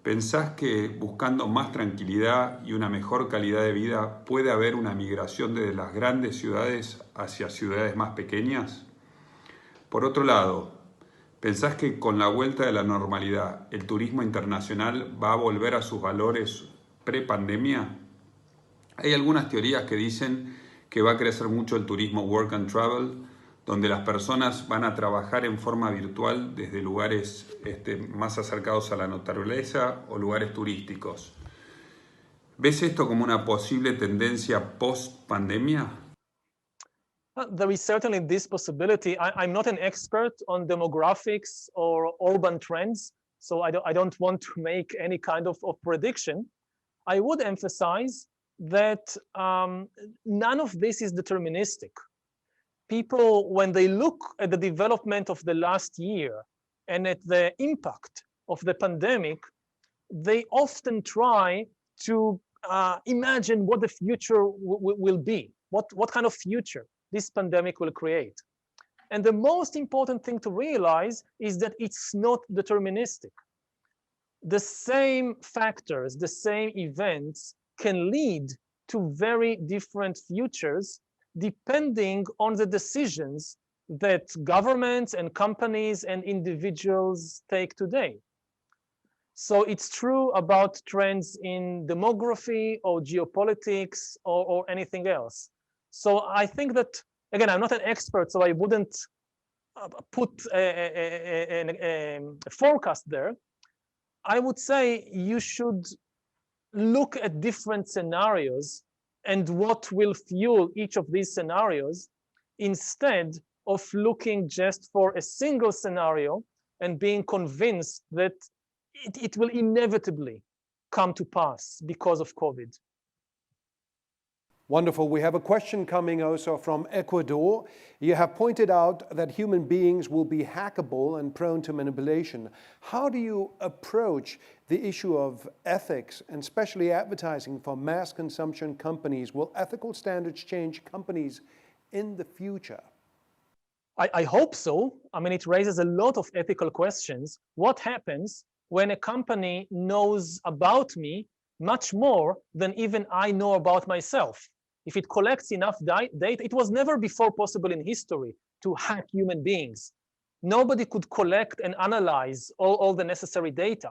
¿Pensás que buscando más tranquilidad y una mejor calidad de vida puede haber una migración desde las grandes ciudades hacia ciudades más pequeñas? Por otro lado, ¿pensás que con la vuelta de la normalidad el turismo internacional va a volver a sus valores pre-pandemia? Hay algunas teorías que dicen que va a crecer mucho el turismo work and travel, donde las personas van a trabajar en forma virtual desde lugares más acercados a la naturaleza o lugares turísticos. ¿Ves esto como una posible tendencia post-pandemia? There is certainly this possibility. I'm not an expert on demographics or urban trends, so I don't want to make any kind of prediction. I would emphasize that none of this is deterministic. People, when they look at the development of the last year and at the impact of the pandemic, they often try to imagine what the future will be, what kind of future this pandemic will create. And the most important thing to realize is that it's not deterministic. The same factors, the same events can lead to very different futures depending on the decisions that governments and companies and individuals take today. So it's true about trends in demography or geopolitics or anything else. So I think that, again, I'm not an expert, so I wouldn't put a forecast there. I would say you should look at different scenarios and what will fuel each of these scenarios instead of looking just for a single scenario and being convinced that it will inevitably come to pass because of COVID. Wonderful. We have a question coming also from Ecuador. You have pointed out that human beings will be hackable and prone to manipulation. How do you approach the issue of ethics, and especially advertising for mass consumption companies? Will ethical standards change companies in the future? I hope so. I mean, it raises a lot of ethical questions. What happens when a company knows about me much more than even I know about myself? If it collects enough data, it was never before possible in history to hack human beings. Nobody could collect and analyze all the necessary data.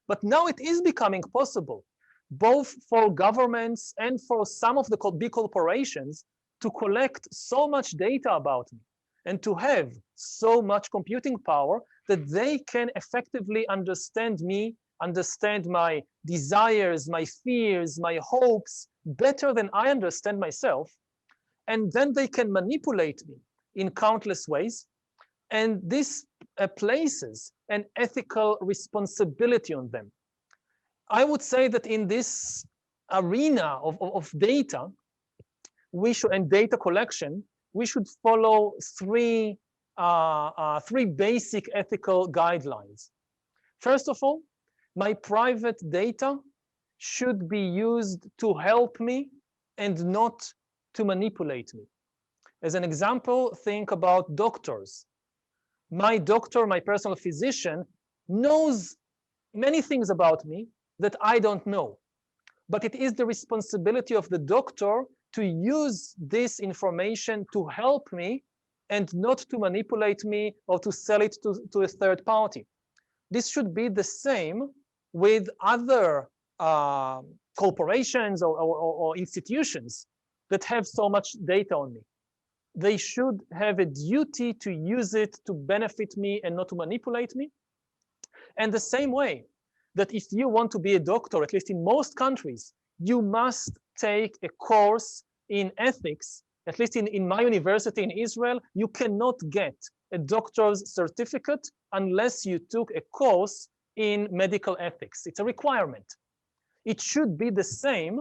But now it is becoming possible, both for governments and for some of the big corporations, to collect so much data about me and to have so much computing power that they can effectively understand me, understand my desires, my fears, my hopes, better than I understand myself. And then they can manipulate me in countless ways. And this places an ethical responsibility on them. I would say that in this arena of data, and data collection, we should follow three basic ethical guidelines. First of all, my private data should be used to help me and not to manipulate me. As an example, think about doctors. My doctor, my personal physician, knows many things about me that I don't know. But it is the responsibility of the doctor to use this information to help me and not to manipulate me or to sell it to a third party. This should be the same with other corporations or institutions. that have so much data on me. They should have a duty to use it to benefit me and not to manipulate me. And the same way that if you want to be a doctor, at least in most countries, you must take a course in ethics. At least in my university in Israel, you cannot get a doctor's certificate unless you took a course in medical ethics. It's a requirement. It should be the same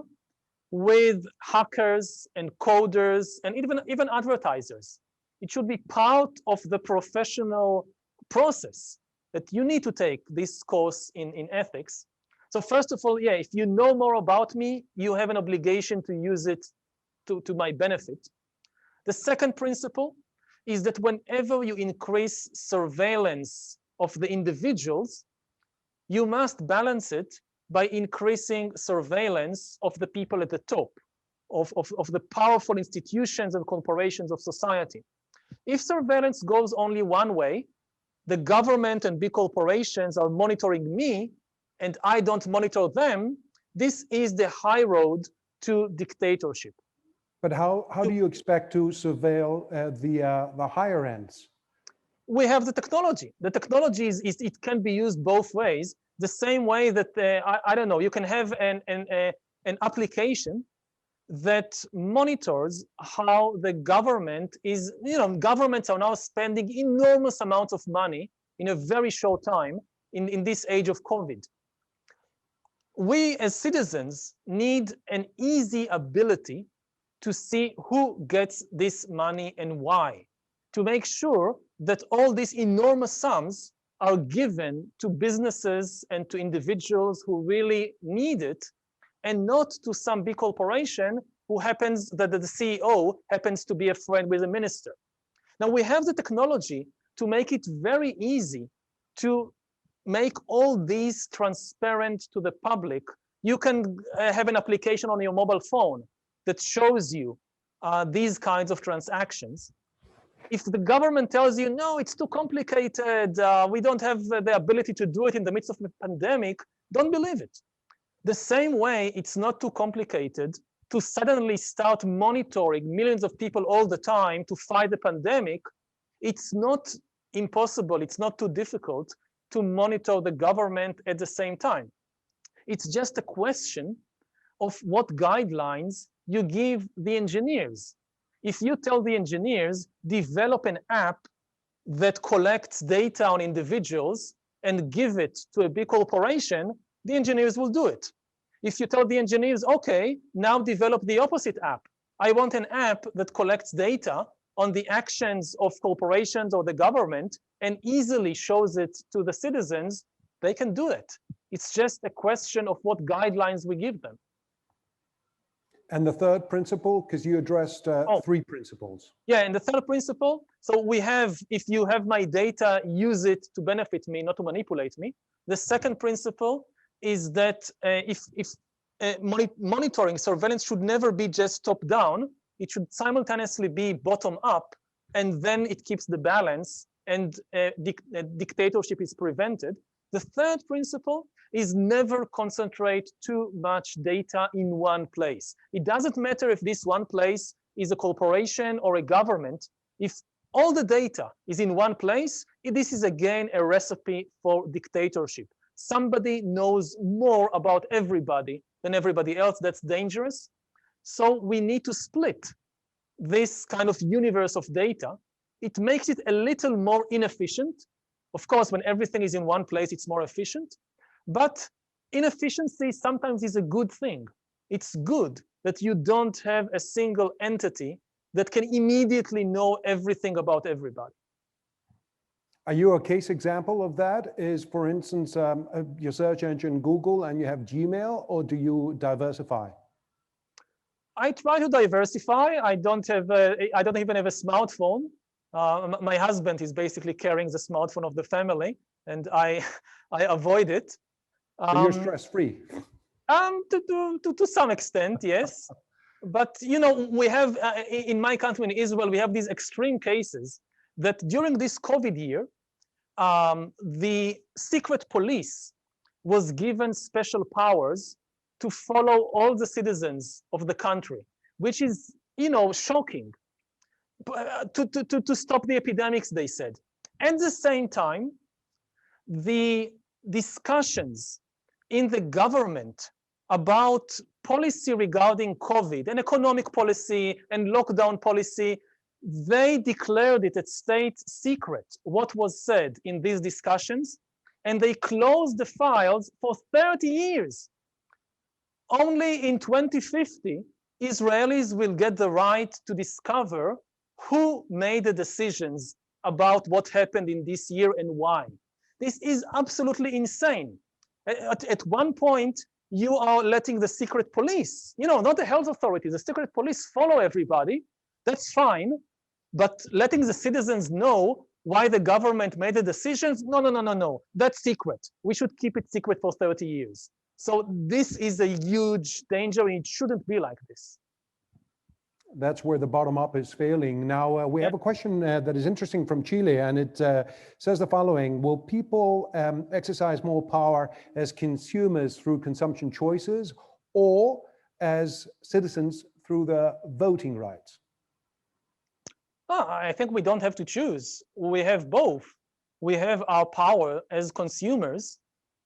with hackers and coders and even advertisers. It should be part of the professional process that you need to take this course in ethics. So first of all, yeah, if you know more about me, you have an obligation to use it to my benefit. The second principle is that whenever you increase surveillance of the individuals, you must balance it by increasing surveillance of the people at the top, of the powerful institutions and corporations of society. If surveillance goes only one way, the government and big corporations are monitoring me and I don't monitor them, this is the high road to dictatorship. But how do you expect to surveil the higher ends? We have the technology. The technology it can be used both ways. The same way that I don't know, you can have an application that monitors how the government is. Governments are now spending enormous amounts of money in a very short time in this age of COVID. We as citizens need an easy ability to see who gets this money and why, to make sure that all these enormous sums are given to businesses and to individuals who really need it, and not to some big corporation who happens, that the CEO happens to be a friend with a minister. Now we have the technology to make it very easy to make all these transparent to the public. You can have an application on your mobile phone that shows you these kinds of transactions. If the government tells you, no, it's too complicated, we don't have the ability to do it in the midst of the pandemic, don't believe it. The same way, it's not too complicated to suddenly start monitoring millions of people all the time to fight the pandemic. It's not impossible, it's not too difficult to monitor the government at the same time. It's just a question of what guidelines you give the engineers. If you tell the engineers, develop an app that collects data on individuals and give it to a big corporation, the engineers will do it. If you tell the engineers, okay, now develop the opposite app. I want an app that collects data on the actions of corporations or the government and easily shows it to the citizens, they can do it. It's just a question of what guidelines we give them. And the third principle, because you addressed three principles. Yeah, and the third principle, so we have, if you have my data, use it to benefit me, not to manipulate me. The second principle is that monitoring, surveillance should never be just top down. It should simultaneously be bottom up, and then it keeps the balance and dictatorship is prevented. The third principle is never concentrate too much data in one place. It doesn't matter if this one place is a corporation or a government. If all the data is in one place, this is again a recipe for dictatorship. Somebody knows more about everybody than everybody else. That's dangerous. So we need to split this kind of universe of data. It makes it a little more inefficient. Of course, when everything is in one place, it's more efficient. But inefficiency sometimes is a good thing. It's good that you don't have a single entity that can immediately know everything about everybody. Are you a case example of that? Is, for instance, your search engine Google and you have Gmail, or do you diversify? I try to diversify. I don't even have a smartphone. My husband is basically carrying the smartphone of the family, and I avoid it. So you're stress-free? To some extent, yes. But, you know, we have, in my country, in Israel, we have these extreme cases that during this COVID year, the secret police was given special powers to follow all the citizens of the country, which is shocking. To stop the epidemics, they said. At the same time, the discussions in the government about policy regarding COVID and economic policy and lockdown policy, they declared it a state secret, what was said in these discussions, and they closed the files for 30 years. Only in 2050, Israelis will get the right to discover who made the decisions about what happened in this year and why. This is absolutely insane. At one point, you are letting the secret police, not the health authorities, the secret police follow everybody. That's fine. But letting the citizens know why the government made the decisions, no. That's secret. We should keep it secret for 30 years. So this is a huge danger, and it shouldn't be like this. That's where the bottom up is failing. Now, we have a question that is interesting from Chile, and it says the following: will people exercise more power as consumers through consumption choices or as citizens through the voting rights? I think we don't have to choose. We have both. We have our power as consumers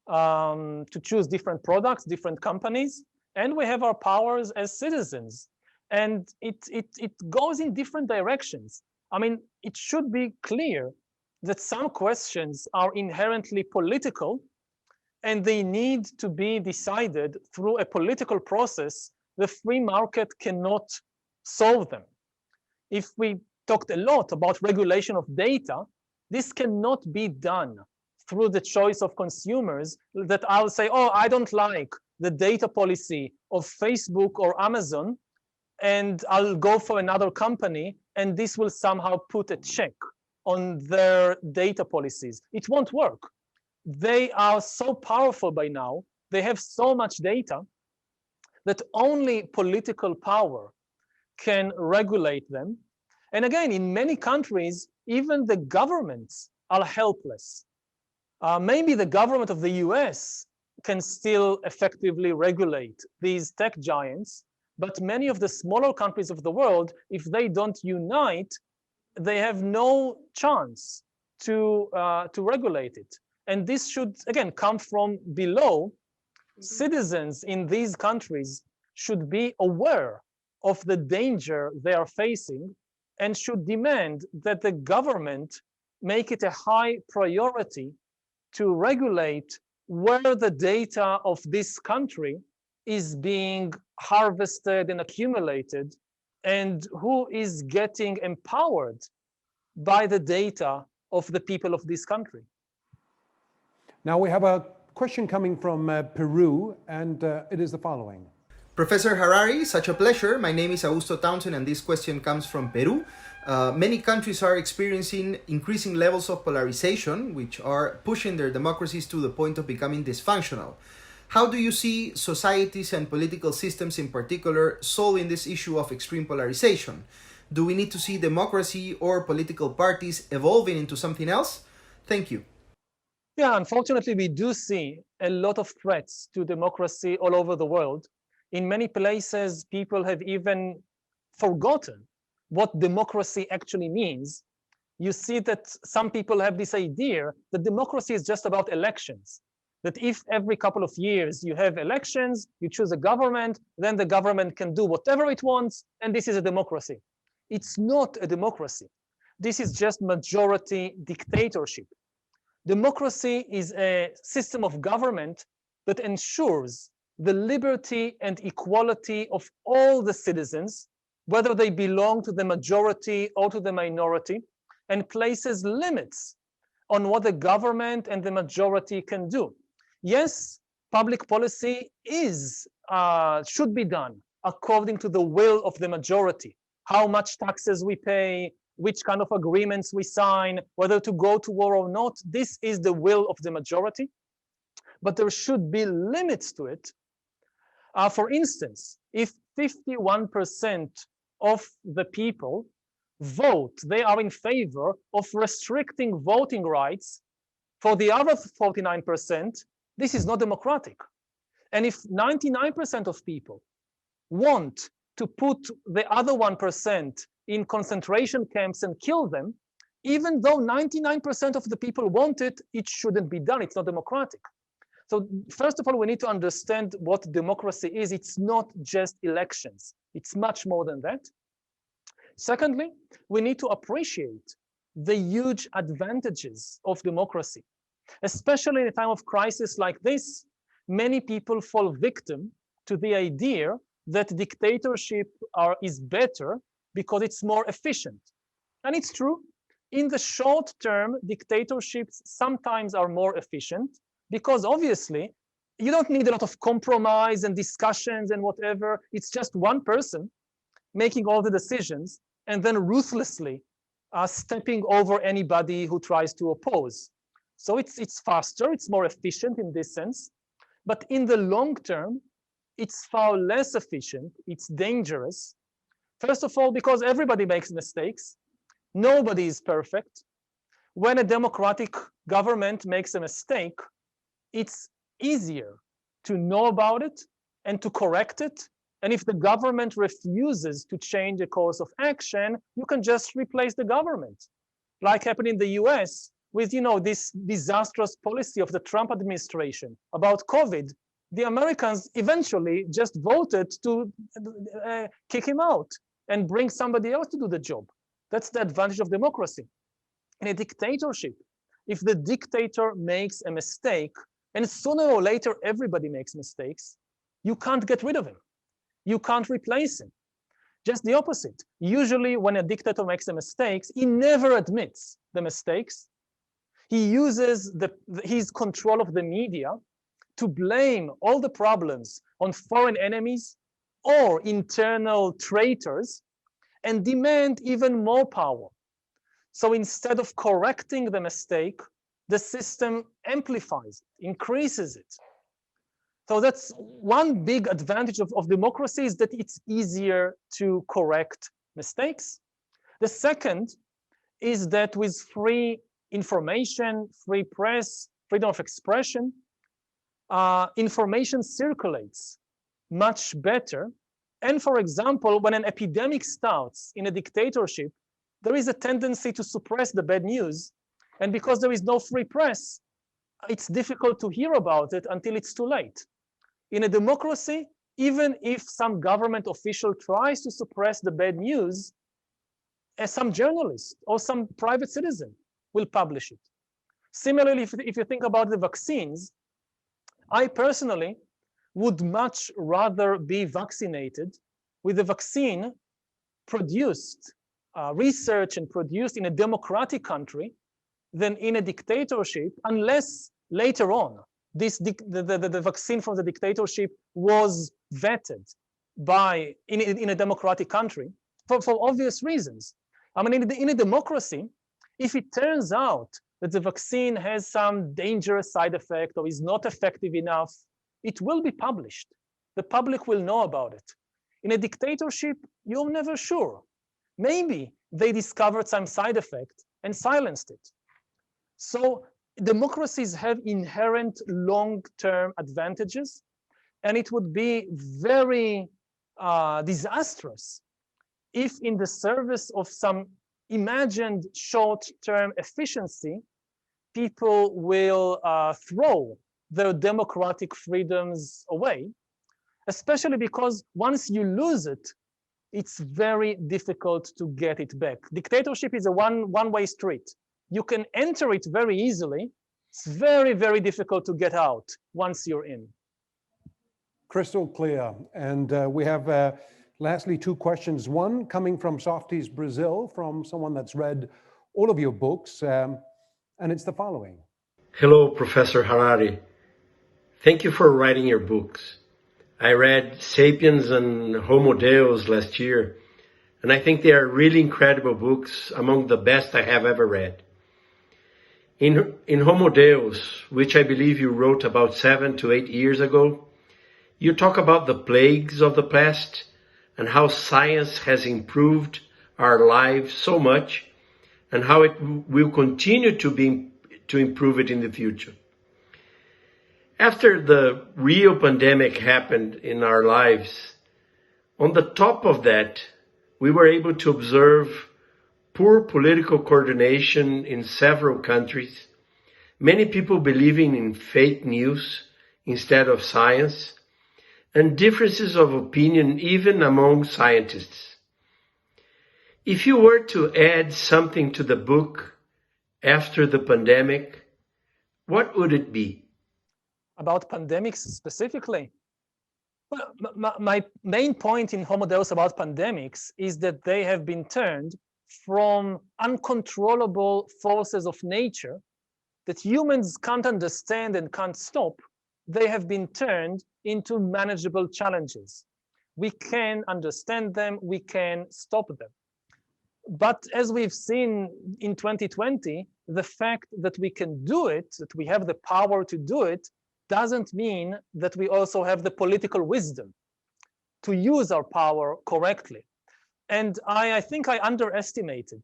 to choose different products, different companies, and we have our powers as citizens. And it goes in different directions. I mean, it should be clear that some questions are inherently political and they need to be decided through a political process. The free market cannot solve them. If we talked a lot about regulation of data, this cannot be done through the choice of consumers that I'll say, oh, I don't like the data policy of Facebook or Amazon, and I'll go for another company, and this will somehow put a check on their data policies. It won't work. They are so powerful by now, they have so much data that only political power can regulate them. And again, in many countries, even the governments are helpless. Maybe the government of the US can still effectively regulate these tech giants, but many of the smaller countries of the world, if they don't unite, they have no chance to regulate it. And this should, again, come from below. Citizens in these countries should be aware of the danger they are facing and should demand that the government make it a high priority to regulate where the data of this country is being harvested and accumulated, and who is getting empowered by the data of the people of this country. Now we have a question coming from Peru, and it is the following. Professor Harari, such a pleasure. My name is Augusto Townsend, and this question comes from Peru. Many countries are experiencing increasing levels of polarization, which are pushing their democracies to the point of becoming dysfunctional. How do you see societies and political systems in particular solving this issue of extreme polarization? Do we need to see democracy or political parties evolving into something else? Thank you. Yeah, unfortunately, we do see a lot of threats to democracy all over the world. In many places, people have even forgotten what democracy actually means. You see that some people have this idea that democracy is just about elections, that if every couple of years you have elections, you choose a government, then the government can do whatever it wants, and this is a democracy. It's not a democracy. This is just majority dictatorship. Democracy is a system of government that ensures the liberty and equality of all the citizens, whether they belong to the majority or to the minority, and places limits on what the government and the majority can do. Yes, public policy should be done according to the will of the majority. How much taxes we pay, which kind of agreements we sign, whether to go to war or not, this is the will of the majority. But there should be limits to it. For instance, if 51% of the people vote, they are in favor of restricting voting rights for the other 49%, this is not democratic. And if 99% of people want to put the other 1% in concentration camps and kill them, even though 99% of the people want it, it shouldn't be done. It's not democratic. So first of all, we need to understand what democracy is. It's not just elections. It's much more than that. Secondly, we need to appreciate the huge advantages of democracy. Especially in a time of crisis like this, many people fall victim to the idea that dictatorship is better because it's more efficient. And it's true. In the short term, dictatorships sometimes are more efficient because obviously you don't need a lot of compromise and discussions and whatever. It's just one person making all the decisions and then ruthlessly stepping over anybody who tries to oppose. So it's faster, it's more efficient in this sense. But in the long term, it's far less efficient, it's dangerous. First of all, because everybody makes mistakes. Nobody is perfect. When a democratic government makes a mistake, it's easier to know about it and to correct it. And if the government refuses to change a course of action, you can just replace the government. Like happened in the US with, this disastrous policy of the Trump administration about COVID. The Americans eventually just voted to kick him out and bring somebody else to do the job. That's the advantage of democracy. In a dictatorship, if the dictator makes a mistake, and sooner or later everybody makes mistakes, you can't get rid of him. You can't replace him. Just the opposite. Usually when a dictator makes a mistake, he never admits the mistakes. He uses his control of the media to blame all the problems on foreign enemies or internal traitors and demand even more power. So instead of correcting the mistake, the system amplifies it, increases it. So that's one big advantage of democracy, is that it's easier to correct mistakes. The second is that with free information, free press, freedom of expression, information circulates much better. And for example, when an epidemic starts in a dictatorship, there is a tendency to suppress the bad news. And because there is no free press, it's difficult to hear about it until it's too late. In a democracy, even if some government official tries to suppress the bad news, some journalist or some private citizen will publish it. Similarly, if you think about the vaccines, I personally would much rather be vaccinated with a vaccine produced, researched and produced in a democratic country than in a dictatorship, unless later on the vaccine from the dictatorship was vetted in a democratic country for obvious reasons. I mean, in a democracy, if it turns out that the vaccine has some dangerous side effect or is not effective enough, it will be published. The public will know about it. In a dictatorship, you're never sure. Maybe they discovered some side effect and silenced it. So democracies have inherent long-term advantages, and it would be very disastrous if in the service of some imagined short-term efficiency, people will throw their democratic freedoms away, especially because once you lose it, it's very difficult to get it back. Dictatorship is a one-way street. You can enter it very easily. It's very, very difficult to get out once you're in. Crystal clear. And we have lastly 2 questions. One coming from Softys Brazil, from someone that's read all of your books, and it's the following. Hello, Professor Harari. Thank you for writing your books. I read Sapiens and Homo Deus last year, and I think they are really incredible books, among the best I have ever read. In Homo Deus, which I believe you wrote about 7 to 8 years ago, you talk about the plagues of the past and how science has improved our lives so much and how it will continue to improve it in the future. After the real pandemic happened in our lives, On the top of that, we were able to observe poor political coordination in several countries, many people believing in fake news instead of science, and differences of opinion even among scientists. If you were to add something to the book after the pandemic, what would it be? About pandemics specifically? Well, my main point in Homo Deus about pandemics is that they have been turned from uncontrollable forces of nature that humans can't understand and can't stop. They have been turned into manageable challenges. We can understand them, we can stop them. But as we've seen in 2020, the fact that we can do it, that we have the power to do it, doesn't mean that we also have the political wisdom to use our power correctly. And I think I underestimated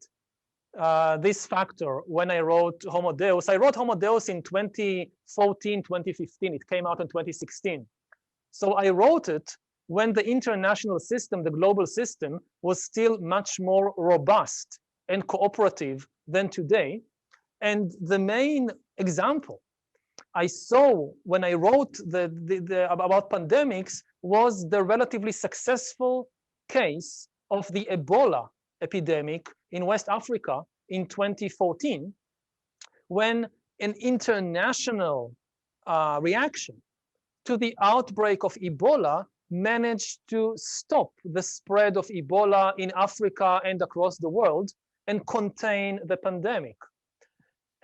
this factor when I wrote Homo Deus. I wrote Homo Deus in 2014, 2015. It came out in 2016. So I wrote it when the international system, the global system, was still much more robust and cooperative than today. And the main example I saw when I wrote about pandemics was the relatively successful case of the Ebola epidemic in West Africa in 2014, when an international reaction to the outbreak of Ebola managed to stop the spread of Ebola in Africa and across the world and contain the pandemic.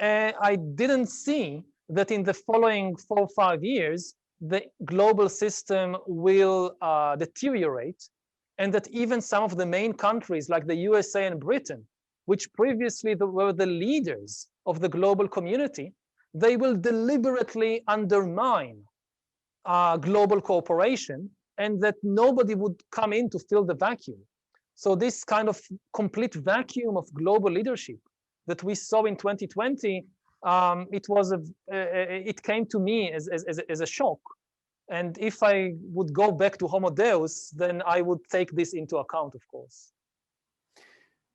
I didn't see that in the following 4 or 5 years, the global system will deteriorate, and that even some of the main countries like the USA and Britain, which previously were the leaders of the global community, they will deliberately undermine global cooperation, and that nobody would come in to fill the vacuum. So this kind of complete vacuum of global leadership that we saw in 2020, it came to me as a shock. And if I would go back to Homo Deus, then I would take this into account, of course.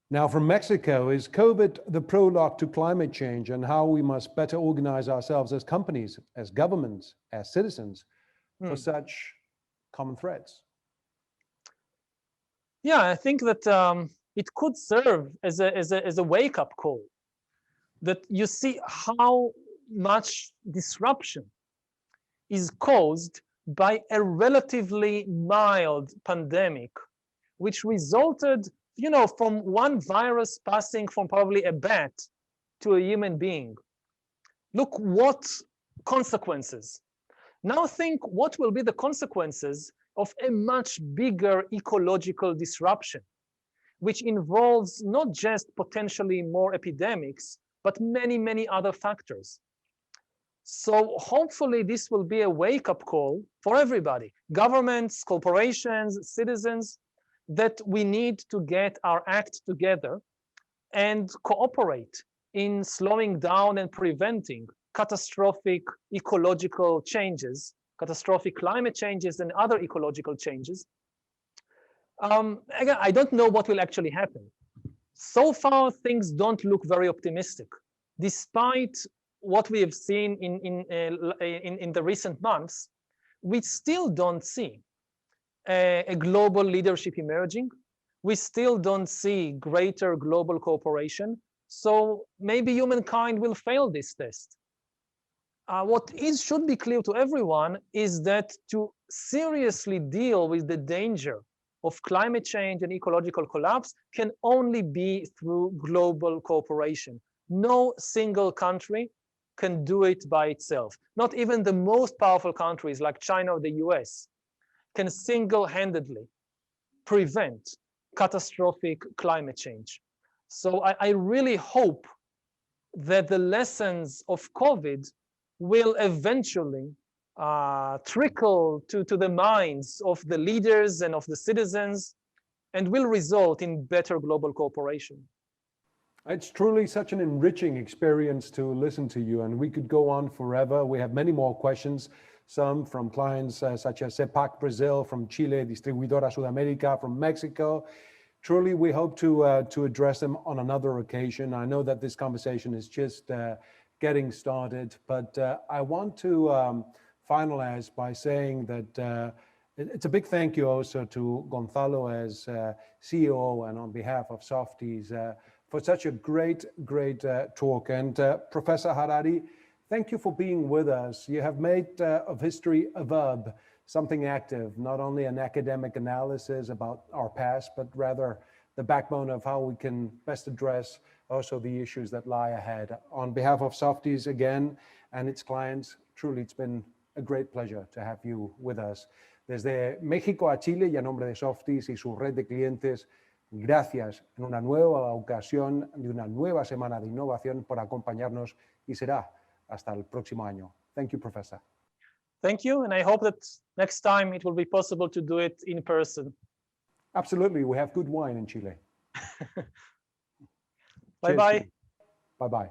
Now, from Mexico, is COVID the prologue to climate change and how we must better organize ourselves as companies, as governments, as citizens for such common threats? Yeah, I think that it could serve as a wake-up call, that you see how much disruption is caused by a relatively mild pandemic, which resulted, from one virus passing from probably a bat to a human being. Look what consequences. Now think what will be the consequences of a much bigger ecological disruption, which involves not just potentially more epidemics, but many, many other factors. So hopefully this will be a wake-up call for everybody, governments, corporations, citizens, that we need to get our act together and cooperate in slowing down and preventing catastrophic ecological changes, catastrophic climate changes and other ecological changes. Again, I don't know what will actually happen. So far, things don't look very optimistic, despite what we have seen in the recent months. We still don't see a global leadership emerging. We still don't see greater global cooperation. So maybe humankind will fail this test. What should be clear to everyone is that to seriously deal with the danger of climate change and ecological collapse can only be through global cooperation. No single country can do it by itself. Not even the most powerful countries like China or the US can single-handedly prevent catastrophic climate change. So I really hope that the lessons of COVID will eventually trickle to the minds of the leaders and of the citizens and will result in better global cooperation. It's truly such an enriching experience to listen to you, and we could go on forever. We have many more questions, some from clients such as CEPAC Brazil, from Chile, Distribuidora Sudamérica, from Mexico. Truly, we hope to address them on another occasion. I know that this conversation is just getting started, but I want to finalize by saying that it's a big thank you also to Gonzalo as CEO and on behalf of Softys for such a great talk. And Professor Harari, thank you for being with us. You have made of history a verb, something active, not only an academic analysis about our past, but rather the backbone of how we can best address also the issues that lie ahead. On behalf of Softys again and its clients, truly it's been a great pleasure to have you with us. Desde México a Chile y a nombre de Softys y su red de clientes, gracias en una nueva ocasión de una nueva semana de innovación por acompañarnos y será hasta el próximo año. Thank you, Professor. Thank you, and I hope that next time it will be possible to do it in person. Absolutely, we have good wine in Chile. Bye-bye. Bye-bye.